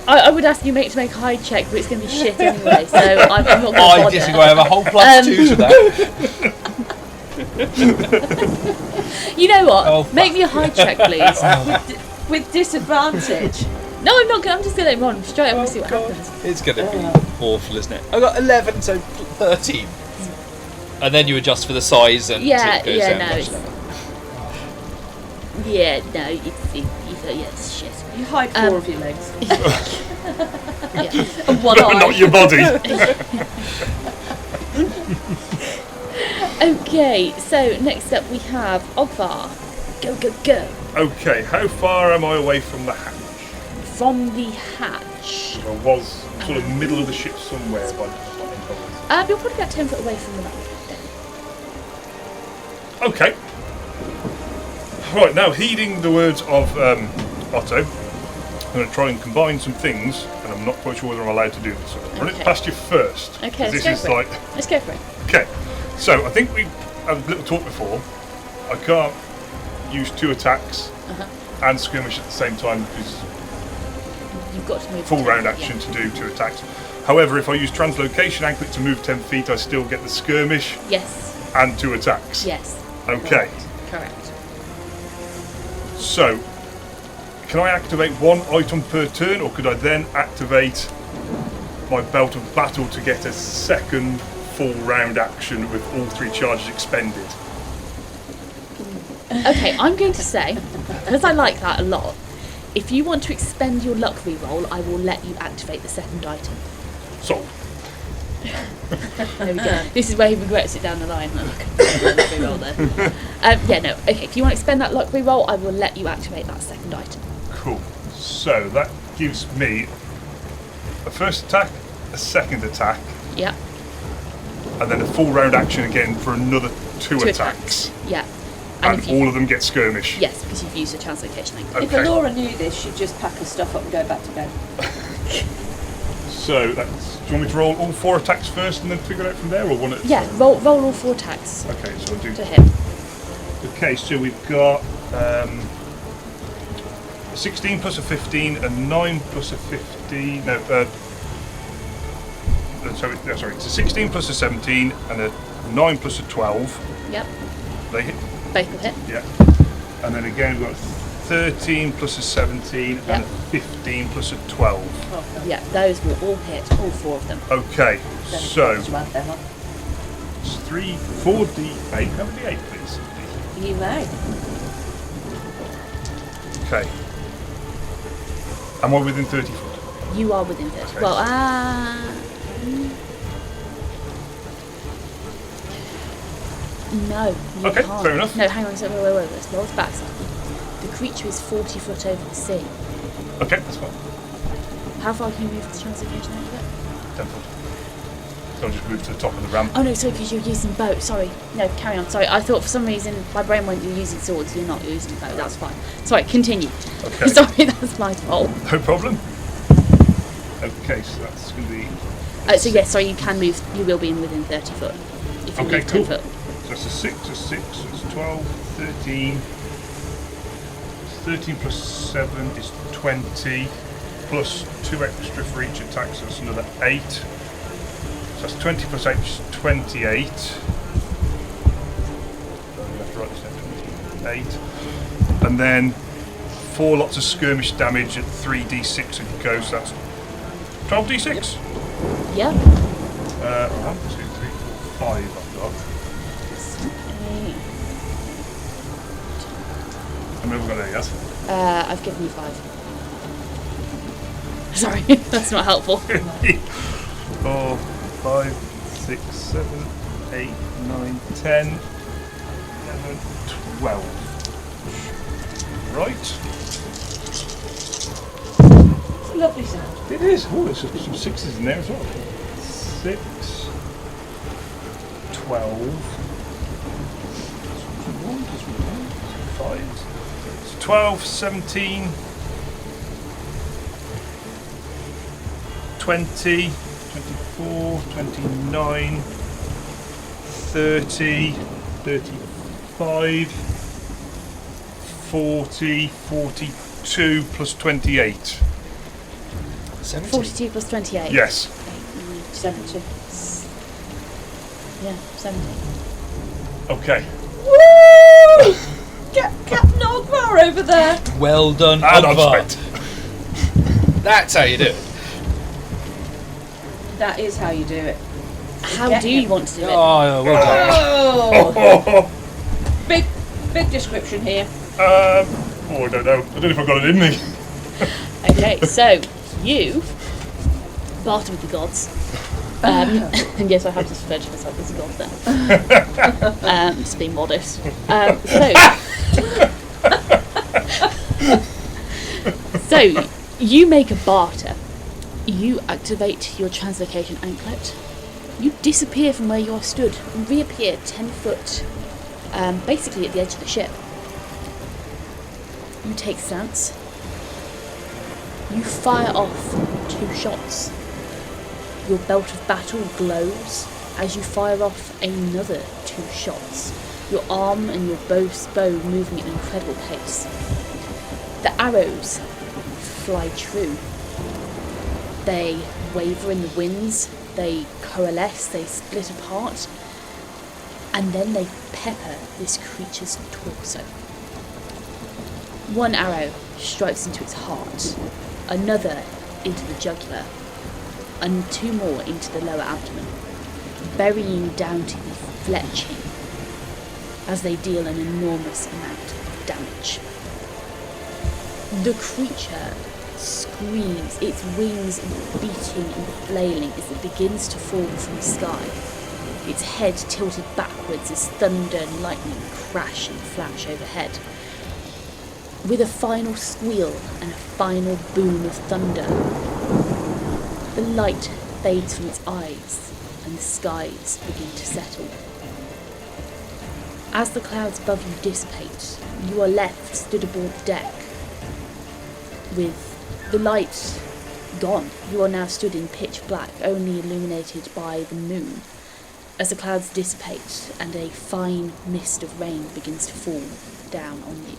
I would ask you to make a hide check, but it's going to be shit anyway, so I'm not going to bother. I disagree, I have a whole +2 to that. You know what? Oh, make me a hide check, please. With disadvantage. No, I'm not going. I'm just going to run straight up and see what happens. It's going to be awful, isn't it? I got 11, so 13. And then you adjust for the size and it goes down much lower. Yeah, no, it's shit. You hide 4 of your legs. Yeah. And one eye. Not your body. Okay, so next up we have Ogvar. Go, go, go. Okay, how far am I away from the hatch? From the hatch. I was sort of middle of the ship somewhere by the time. You're probably about 10 foot away from the map. Okay. Right, now heeding the words of Otto, I'm going to try and combine some things, and I'm not quite sure whether I'm allowed to do this. So I'll run it Okay. past you first. Okay, This let's is go like. for it. Let's go for it. Okay, so I think we had a little talk before. I can't use 2 attacks and skirmish at the same time because You've got to move. full to round 10, action to do 2 attacks. However, if I use translocation anklet to move 10 feet, I still get the skirmish Yeah. Yes. and 2 attacks. Yes. Okay, Correct. so can I activate 1 item per turn, or could I then activate my belt of battle to get a second full round action with all 3 charges expended? Okay, I'm going to say, because I like that a lot, if you want to expend your luck reroll, I will let you activate the second item. Sold. There we go. This is where he regrets it down the line. Luck reroll there. Yeah, no. Okay, if you want to expend that luck reroll, I will let you activate that second item. Cool. So that gives me a first attack, a second attack, Yeah. and then a full round action again for another 2 attacks. Yeah. And if you, all of them get skirmish. yes, because you've used a translocation angle. If Okay. Elora knew this, she'd just pack her stuff up and go back to bed. So that's. Do you want me to roll all 4 attacks first and then figure it out from there, or one at a Yeah, time? roll all 4 attacks Okay, so I'll do. to him. Okay, so we've got a 16 plus a 15, a 9 plus a 15. No, sorry, it's a 16 plus a 17 and a 9 plus a 12. Yep. They hit. Both will hit. Yeah. And then again, we've got 13 plus a 17 and a 15 plus a 12. Yeah, those will all hit, all 4 of them. Okay, so Just round them up. it's 3, 4 D8. Have a D8, please. You may. Okay. Am I within 30 foot? You are within 30. Okay. Well, no, you Okay, can't. fair enough. No, hang on a second. Wait. Let's roll it back slightly. The creature is 40 foot over the sea. Okay, that's fine. How far can you move the translocation out of it? 10 foot. So I'll just move to the top of the ramp. Oh no, sorry, because you're using boat. Sorry. No, carry on. Sorry, I thought for some reason my brain went, you're using swords. You're not. You're using boat. That's fine. Sorry, continue. Okay. Sorry, that's my fault. No problem. Okay, so that's going to be. So yes, sorry, you can move. You will be in within 30 foot. If you Okay, move 10 cool. foot. So it's a 6, so it's 12, 13, 13 plus 7 is 20, plus 2 extra for each attack, so that's another 8. So that's 20 plus 8 is 28. You have to write this down, 28. And then 4 lots of skirmish damage at 3d6 a go, so that's 12d6? Yeah. 1, 2, 3, 4, 5 I've got. How many have we got there yet? I've given you 5. Sorry, that's not helpful. 4, 5, 6, 7, 8, 9, 10, 11, 12. Right. It's a lovely sound. It is. Oh, there's some 6s in there as well. 6, 12. 5. 12, 17, 20, 24, 29, 30, 35, 40, 42 plus 28. 70. 42 plus 28. Yes. 70. Yeah, 70. Okay. Woo! Get Captain Ogvar over there. Well done, And I'm Ogvar. spent. That's how you do it. That is how you do it. How Get do him. you want to do it? Oh, well done. Oh! big description here. I don't know. I don't know if I've got it in me. Okay, so you barter with the gods. And yes, I have just referred to myself as a god there. Just being modest. So you make a barter. You activate your translocation anklet. You disappear from where you are stood and reappear 10 foot, basically at the edge of the ship. You take stance. You fire off 2 shots. Your belt of battle glows as you fire off another 2 shots. Your arm and your bow moving at an incredible pace. The arrows fly true. They waver in the winds, they coalesce, they split apart, and then they pepper this creature's torso. One arrow strikes into its heart, another into the jugular, and 2 more into the lower abdomen, burying down to the fletching as they deal an enormous amount of damage. The creature screams, its wings beating and flailing as it begins to fall from the sky, its head tilted backwards as thunder and lightning crash and flash overhead. With a final squeal and a final boom of thunder, the light fades from its eyes and the skies begin to settle. As the clouds above you dissipate, you are left stood aboard the deck. With the light gone, you are now stood in pitch black, only illuminated by the moon, as the clouds dissipate and a fine mist of rain begins to fall down on you.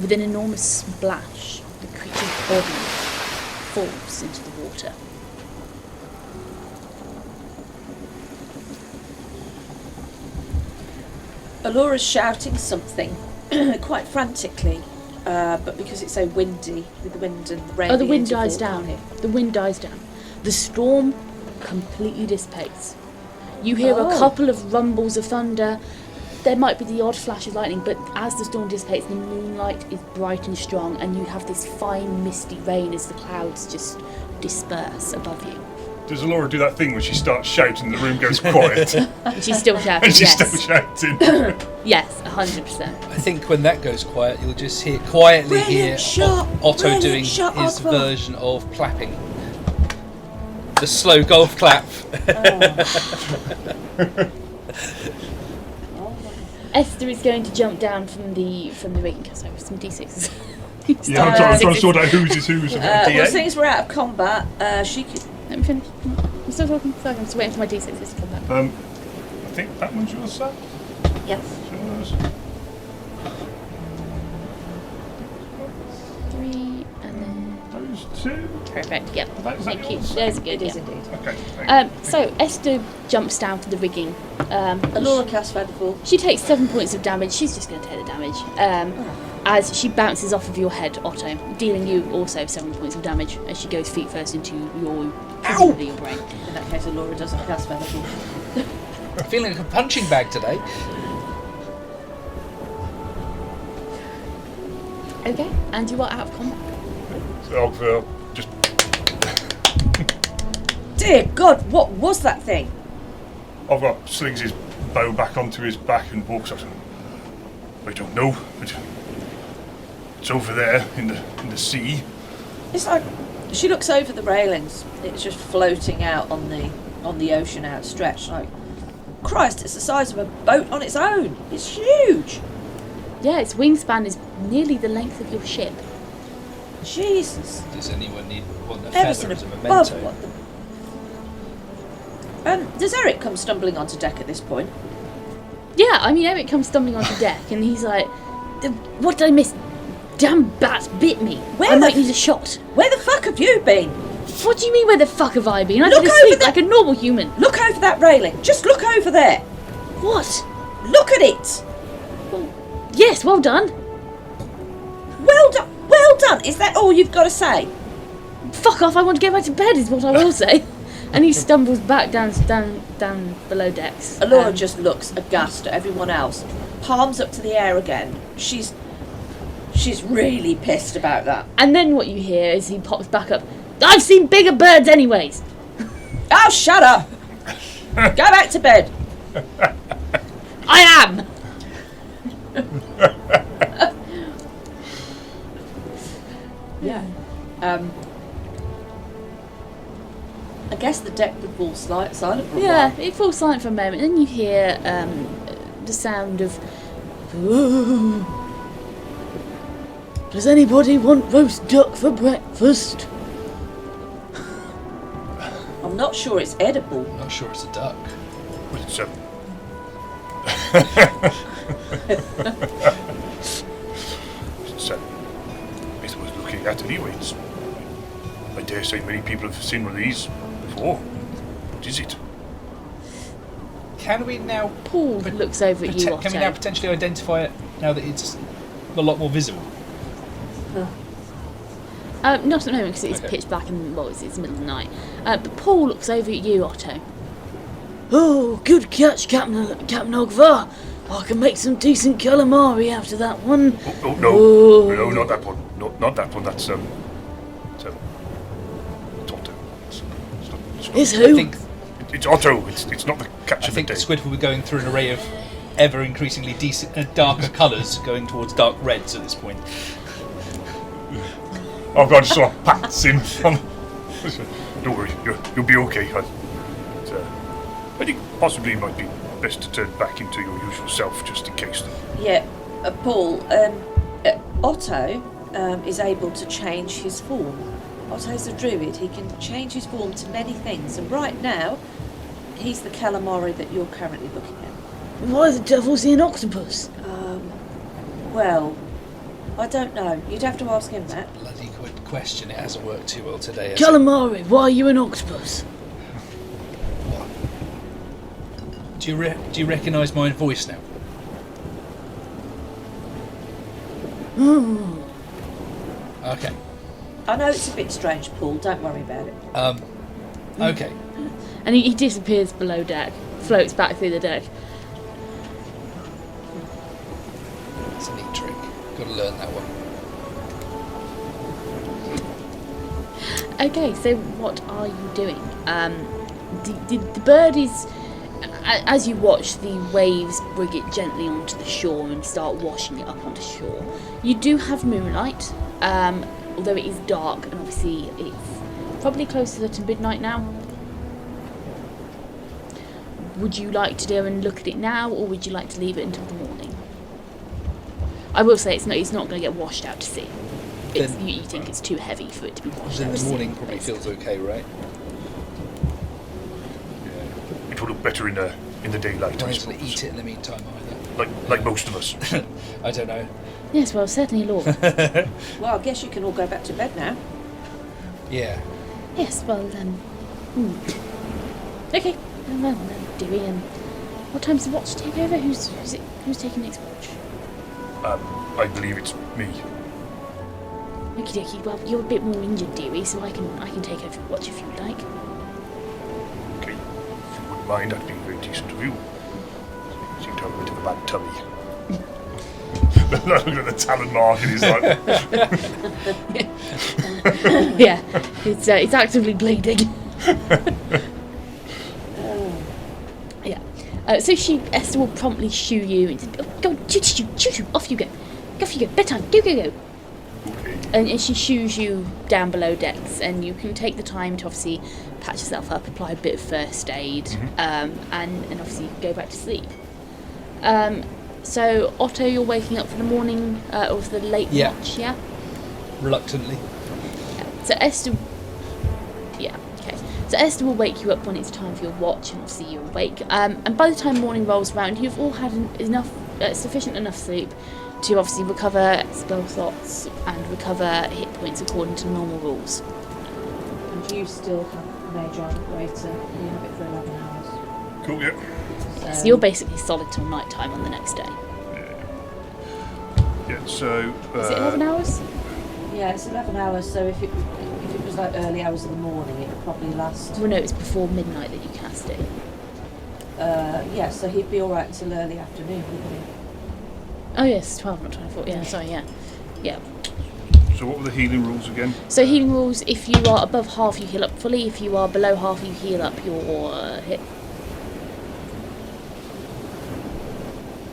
With an enormous splash, the creature's body falls into the water. Elora's shouting something quite frantically, but because it's so windy with the wind and the rain. Oh, the wind beginning to dies fall down. here. The wind dies down. The storm completely dissipates. You hear a Oh. couple of rumbles of thunder. There might be the odd flash of lightning, but as the storm dissipates, the moonlight is bright and strong, and you have this fine misty rain as the clouds just disperse above you. Does Elora do that thing where she starts shouting and the room goes quiet? And she's still shouting, And she's yes. still shouting. Yes, 100%. I think when that goes quiet, you'll just quietly Brilliant hear shot! Otto Brilliant doing shot, his Ogvar. version of clapping. The slow golf clap. Esther is going to jump down from the rigging cast over some D6s. Yeah, I'm trying to sort out whose is whose. Well, since we're out of combat, she could. Let me finish. I'm still talking. Sorry, I'm just waiting for my D6s to come back. I think that one's yours, Sam? Yes. Yours. two. Perfect. Yep. Is that Thank you. yours? There's a good. It is Yeah. indeed. Okay. Thank you. So Esther jumps down for the rigging. Elora casts Featherfall. She takes 7 points of damage. She's just going to take the damage. As she bounces off of your head, Otto, dealing you also 7 points of damage as she goes feet first into your presumably your brain. In that case, Elora doesn't cast Featherfall. I'm feeling like a punching bag today. Okay, and you are out of combat. So Ogvar just Dear God, what was that thing? Ogvar slings his bow back onto his back and walks up. I don't know, but it's over there in the sea. It's like she looks over the railings. It's just floating out on the ocean outstretched. Like, Christ, it's the size of a boat on its own. It's huge. Yeah, its wingspan is nearly the length of your ship. Jesus. Does anyone want a Everson feather as a above memento? what the... Does Eric come stumbling onto deck at this point? Yeah, I mean, Eric comes stumbling onto deck and he's like, what did I miss? Damn bat bit me. Where I the might need a shot. Where the fuck have you been? What do you mean, where the fuck have I been? I've Look been over asleep the- like a normal human. Look over that railing. Just look over there. What? Look at it. Yes, well done. Well done. Well done. Is that all you've got to say? Fuck off, I want to get back to bed is what I will say. And he stumbles back down below decks. Elora just looks aghast at everyone else. Palms up to the air again. She's really pissed about that. And then what you hear is he pops back up. I've seen bigger birds anyways. Oh, shut up. Go back to bed. I am. Yeah. I guess the deck would fall silent for a Yeah, while. it falls silent for a moment. Then you hear the sound of. Does anybody want roast duck for breakfast? I'm not sure it's edible. I'm not sure it's a duck. Well, it's it's worth looking at anyway. I dare say many people have seen one of these before. What is it? Can we now? Paul looks over at you, Can we now Otto. potentially identify it now that it's a lot more visible? Not at the moment because it's Okay. pitch black and well, it's the middle of the night. But Paul looks over at you, Otto. Oh, good catch, Captain Ogvar. I can make some decent calamari out of that one. Oh no, Oh. no, not that one. Not that one. That's Otto. Is I who? think It's Otto. It's not the catch I of think the the day. squid will be going through an array of ever increasingly darker colours, going towards dark reds at this point. I've got to sort of pats him. Don't worry, you'll be okay. I think possibly it might be best to turn back into your usual self, just in case. Yeah, Paul, Otto is able to change his form. Otto's a druid. He can change his form to many things. And right now, he's the calamari that you're currently looking at. Why the devil's he an octopus? Well, I don't know. You'd have to ask him that. Bloody good question. It hasn't worked too well today. has it? Calamari, why are you an octopus? Do you recognise my voice now? Okay. I know it's a bit strange, Paul. Don't worry about it. Okay. And he disappears below deck, floats back through the deck. It's a neat trick. Got to learn that one. Okay, so what are you doing? The bird is, as you watch the waves bring it gently onto the shore and start washing it up onto shore. You do have moonlight, although it is dark and obviously it's probably closer to midnight now. Would you like to go and look at it now, or would you like to leave it until the morning? I will say it's not going to get washed out to sea. Then- You think it's too heavy for it to be washed Then out the to sea. morning probably feels okay, right? It will look better in the daylight. Don't I have to eat suppose. it in the meantime either. Like most of us. I don't know. Yes, well, certainly, Lord. Well, I guess you can all go back to bed now. Yeah. Yes, well, Okay, well, dearie, what time's the watch take over? Who's taking next watch? I believe it's me. Okie dokie, well, you're a bit more injured, dearie, so I can take over your watch if you'd like. Okay. If you wouldn't mind, I'd be very decent of you. You seem to have a bit of a bad tummy. Look at the talon mark and he's like... Yeah, it's actively bleeding. Yeah. So Esther will promptly shoo you and say, oh, go, shoo, off you go. Bedtime, go. Okay. And she shoos you down below decks, and you can take the time to obviously patch yourself up, apply a bit of first aid, and obviously go back to sleep. So Otto, you're waking up for the morning or for the late watch, yeah? Reluctantly. Yeah. So Esther. Yeah. Okay. So Esther will wake you up when it's time for your watch, and obviously you're awake. And by the time morning rolls around, you've all had sufficient enough sleep to obviously recover spell slots and recover hit points according to normal rules. And you still have Major on greater. You have it for 11 hours. Cool, yeah. So you're basically solid till night time on the next day. Yeah, so... Is it 11 hours? Yeah, it's 11 hours, so if it was like early hours of the morning, it would probably last... Well, no, it's before midnight that you cast it. Yeah, so he'd be alright until early afternoon, wouldn't he? Oh yes, 12, not 24. Yeah, sorry, yeah. Yeah. So what were the healing rules again? So healing rules, if you are above half, you heal up fully. If you are below half, you heal up your hit.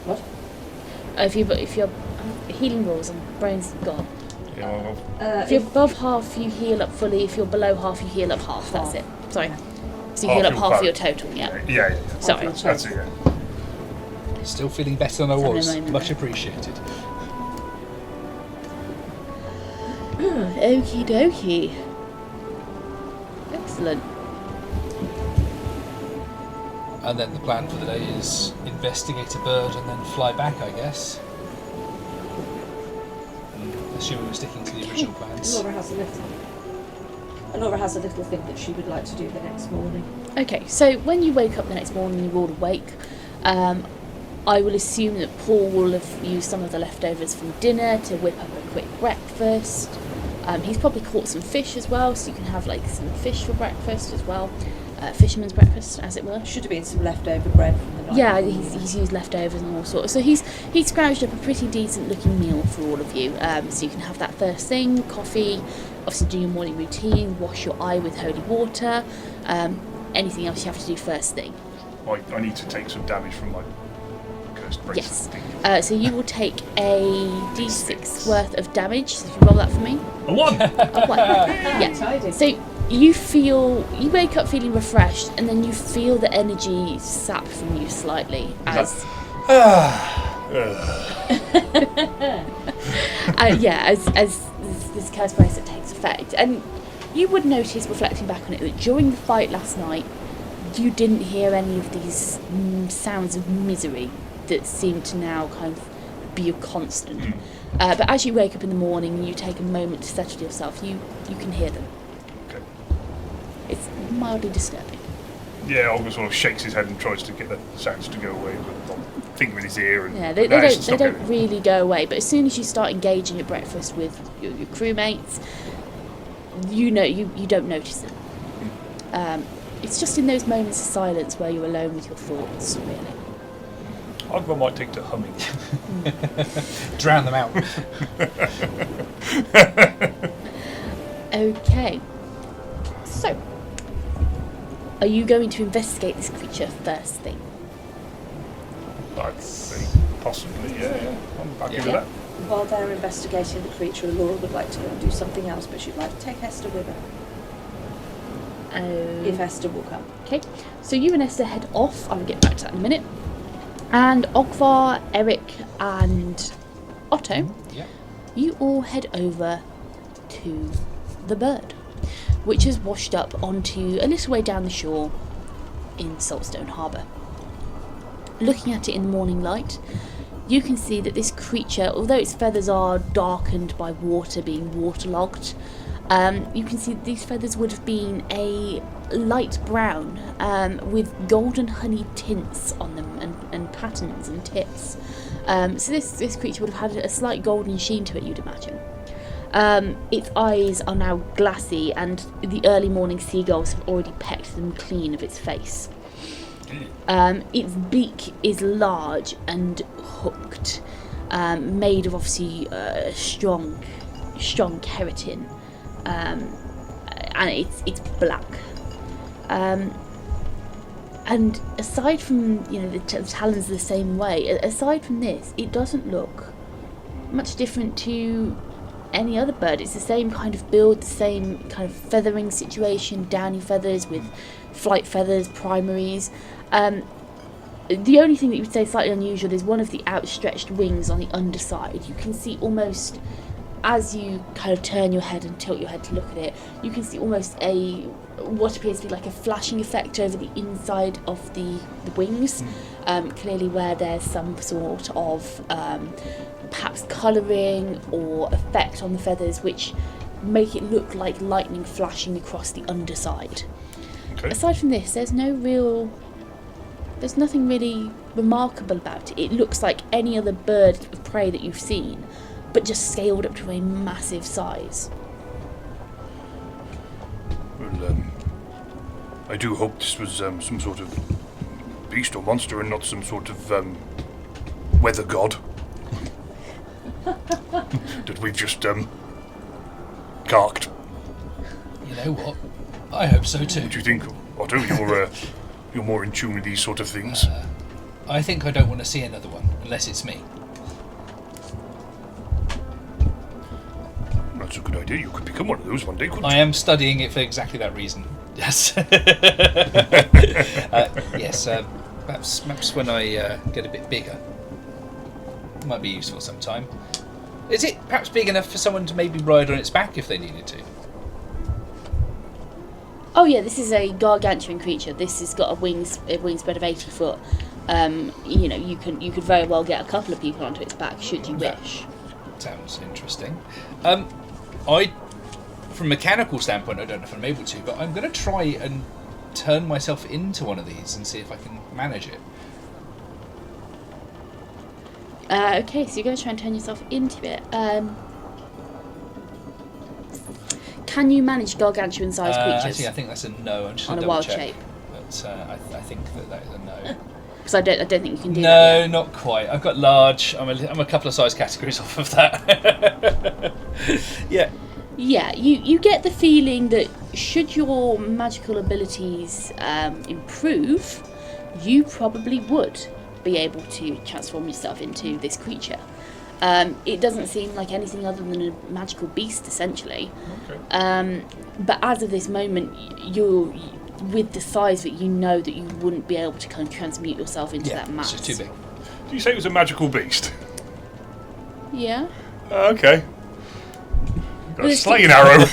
What? If you're healing rules, and brain's gone. Yeah, well, If you're above half, you heal up fully. If you're below half, you heal up half. That's it. Sorry. So you heal up half of your total. Yeah. yeah. Sorry. That's it, yeah. Still feeling better than I Having a was. moment Much there. appreciated. Okie dokie. Excellent. And then the plan for the day is investigate a bird and then fly back, I guess. Assuming we're sticking to the original plans. Elora has a little thing that she would like to do the next morning. Okay, so when you wake up the next morning, you're all awake. I will assume that Paul will have used some of the leftovers from dinner to whip up a quick breakfast. He's probably caught some fish as well, so you can have like some fish for breakfast as well. Fisherman's breakfast, as it were. Should have been some leftover bread from the night. Yeah, before. he's used leftovers and all sorts. So he's scrounged up a pretty decent looking meal for all of you. So you can have that first thing, coffee, obviously do your morning routine, wash your eye with holy water. Anything else you have to do first thing. I need to take some damage from my cursed bracelet. Yes. thing. So you will take a d6 worth of damage. So if you roll that for me. A 1! A 1. Yeah. Tidy. So you wake up feeling refreshed, and then you feel the energy sap from you slightly as as this cursed bracelet takes effect. And you would notice, reflecting back on it, that during the fight last night, you didn't hear any of these sounds of misery that seem to now kind of be a constant. But as you wake up in the morning and you take a moment to settle yourself, you can hear them. Okay. It's mildly disturbing. Yeah, Olga sort of shakes his head and tries to get the sounds to go away with a finger in his ear. And Yeah, they don't really go away. But as soon as you start engaging at breakfast with your crewmates, you don't notice them. It's just in those moments of silence where you're alone with your thoughts, really. Ogvar might take to humming. Drown them out. Okay. So, are you going to investigate this creature first thing? I think possibly, yeah. I'm happy with that. While they're investigating the creature, Laura would like to go and do something else, but she'd like to take Esther with her. If Esther will come. Okay, so you and Esther head off. I'll get back to that in a minute. And Ogvar, Eric, and Otto, you all head over to the bird, which is washed up onto a little way down the shore in Saltstone Harbour. Looking at it in the morning light, you can see that this creature, although its feathers are darkened by water being waterlogged, You can see these feathers would have been a light brown with golden honey tints on them and patterns and tips. So this creature would have had a slight golden sheen to it, you'd imagine. Its eyes are now glassy, and the early morning seagulls have already pecked them clean of its face. Its beak is large and hooked, made of obviously strong keratin, and it's black. And aside from the talons the same way, aside from this, it doesn't look much different to any other bird. It's the same kind of build, the same kind of feathering situation, downy feathers with flight feathers, primaries. The only thing that you would say is slightly unusual is one of the outstretched wings on the underside. You can see almost, as you kind of turn your head and tilt your head to look at it, you can see almost what appears to be like a flashing effect over the inside of the wings, clearly where there's some sort of perhaps colouring or effect on the feathers which make it look like lightning flashing across the underside. Okay. Aside from this, there's nothing really remarkable about it. It looks like any other bird of prey that you've seen, but just scaled up to a massive size. Well, I do hope this was some sort of beast or monster and not some sort of weather god that we've just carked. You know what? I hope so too. What do you think, Otto? You're more in tune with these sort of things. I think I don't want to see another one unless it's me. That's a good idea. You could become one of those one day, couldn't you? I am studying it for exactly that reason. Yes. Yes. Perhaps when I get a bit bigger, it might be useful sometime. Is it perhaps big enough for someone to maybe ride on its back if they needed to? Oh yeah, this is a gargantuan creature. This has got a wingspread of 80 foot. You could very well get a couple of people onto its back should you wish. Sounds interesting. From a mechanical standpoint, I don't know if I'm able to, but I'm going to try and turn myself into one of these and see if I can manage it. Okay, so you're going to try and turn yourself into it. Can you manage gargantuan-sized creatures? Actually, I think that's a no. I'm just on a wild shape. But I think that is a no. Because I don't think you can do that. No, yet. not quite. I've got large. I'm a couple of size categories off of that. Yeah. Yeah, you get the feeling that should your magical abilities improve, you probably would be able to transform yourself into this creature. It doesn't seem like anything other than a magical beast, essentially. Okay. But as of this moment, you're with the size of it, you know that you wouldn't be able to kind of transmute yourself into that mass. It's just too big. Did you say it was a magical beast? Yeah. Okay. Got a slaying arrow.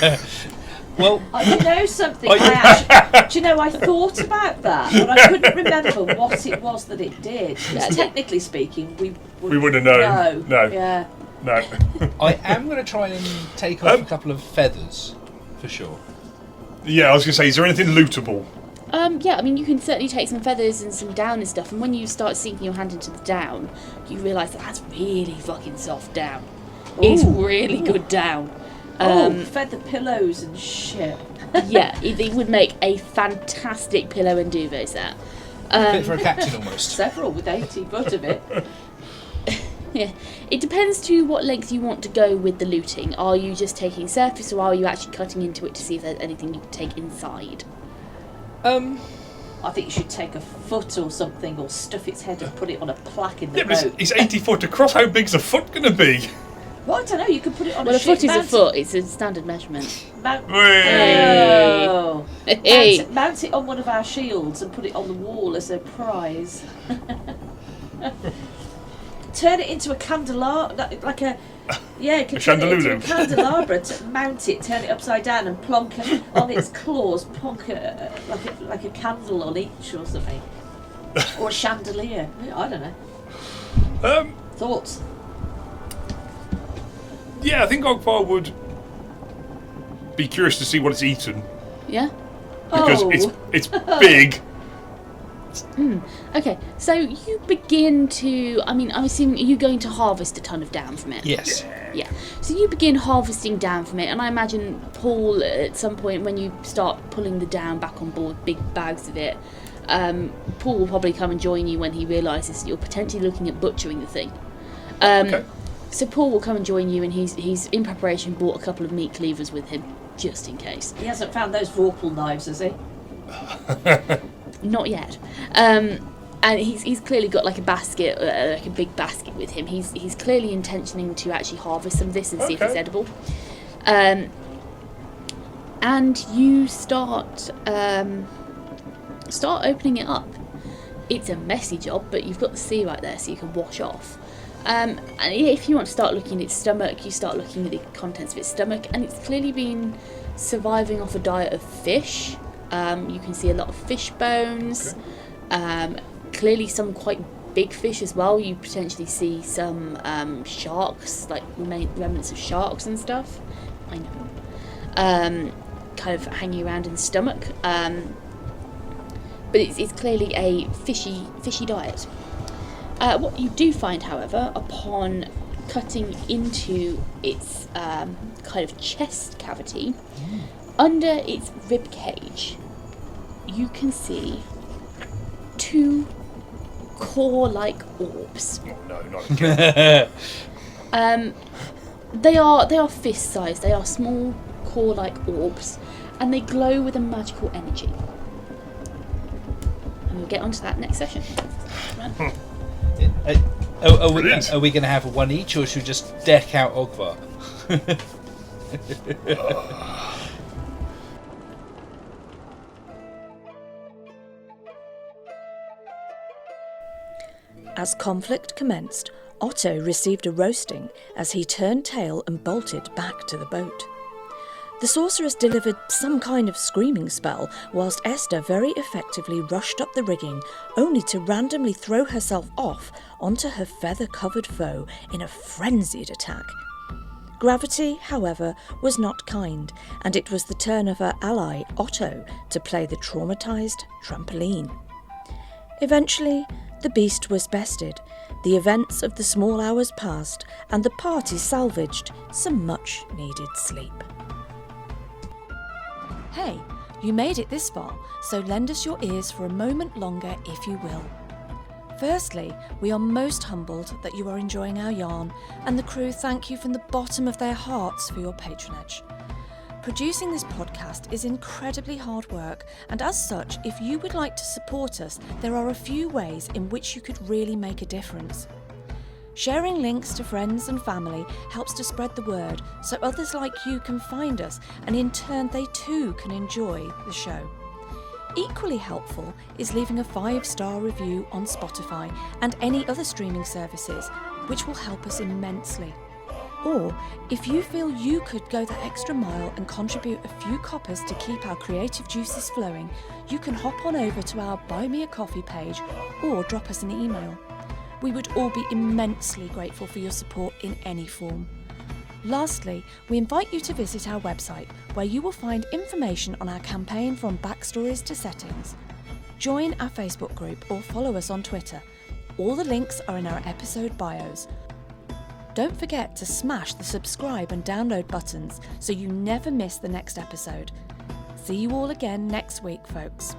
Well, you know something? I thought about that, but I couldn't remember what it was that it did. Technically speaking, we wouldn't have known. No. Yeah. No. I am going to try and take off a couple of feathers, for sure. Yeah, I was going to say, is there anything lootable? Yeah, I mean, you can certainly take some feathers and some down and stuff, and when you start sinking your hand into the down, you realise that's really fucking soft down. Ooh. It's really good down. Feather pillows and shit. Yeah, they would make a fantastic pillow and duvet set. Fit for a captain almost. Several with 80 foot of it. Yeah, it depends to what length you want to go with the looting. Are you just taking surface, or are you actually cutting into it to see if there's anything you can take inside? I think you should take a foot or something, or stuff its head and put it on a plaque in the boat. It's 80 foot across. How big's a foot going to be? Well, I don't know. You could put it on a ship. Well, a foot is a foot. It's a standard measurement. Hey. Oh. Mount it on one of our shields and put it on the wall as a prize. Turn it into a candelabra, like a chandelulu. A candelabra to mount it, turn it upside down, and plonk on its claws, like a candle on each or something, or a chandelier. I don't know. Thoughts? Yeah, I think Ogvar would be curious to see what it's eaten Yeah? because Oh. it's big. Okay, so you begin to... I mean, I'm assuming, are you going to harvest a ton of down from it? Yes. Yeah. So you begin harvesting down from it, and I imagine Paul, at some point when you start pulling the down back on board, big bags of it, Paul will probably come and join you when he realises that you're potentially looking at butchering the thing. Okay. So Paul will come and join you, and he's in preparation brought a couple of meat cleavers with him, just in case. He hasn't found those Vorpal knives, has he? Not yet. And he's clearly got like a basket, like a big basket with him. He's clearly intentioning to actually harvest some of this and see if it's Okay. edible. And you start opening it up. It's a messy job, but you've got the sea right there, so you can wash off. And if you want to start looking at its stomach, you start looking at the contents of its stomach, and it's clearly been surviving off a diet of fish. You can see a lot of fish bones, clearly some quite big fish as well. You potentially see some sharks, like remnants of sharks and stuff. I know. Kind of hanging around in the stomach. But it's clearly a fishy diet. What you do find, however, upon cutting into its kind of chest cavity, under its rib cage, you can see 2 core-like orbs. Oh, no, not again. They are fist-sized. They are small core-like orbs, and they glow with a magical energy. And we'll get onto that next session. Right. Are Brilliant. we going to have one each, or should we just deck out Ogvar? As conflict commenced, Otto received a roasting as he turned tail and bolted back to the boat. The sorceress delivered some kind of screaming spell, whilst Esther very effectively rushed up the rigging, only to randomly throw herself off onto her feather-covered foe in a frenzied attack. Gravity, however, was not kind, and it was the turn of her ally, Otto, to play the traumatised trampoline. Eventually, the beast was bested, the events of the small hours passed, and the party salvaged some much-needed sleep. Hey, you made it this far, so lend us your ears for a moment longer if you will. Firstly, we are most humbled that you are enjoying our yarn, and the crew thank you from the bottom of their hearts for your patronage. Producing this podcast is incredibly hard work, and as such, if you would like to support us, there are a few ways in which you could really make a difference. Sharing links to friends and family helps to spread the word so others like you can find us, and in turn they too can enjoy the show. Equally helpful is leaving a 5-star review on Spotify and any other streaming services, which will help us immensely. Or, if you feel you could go the extra mile and contribute a few coppers to keep our creative juices flowing, you can hop on over to our Buy Me a Coffee page or drop us an email. We would all be immensely grateful for your support in any form. Lastly, we invite you to visit our website, where you will find information on our campaign from backstories to settings. Join our Facebook group or follow us on Twitter. All the links are in our episode bios. Don't forget to smash the subscribe and download buttons so you never miss the next episode. See you all again next week, folks.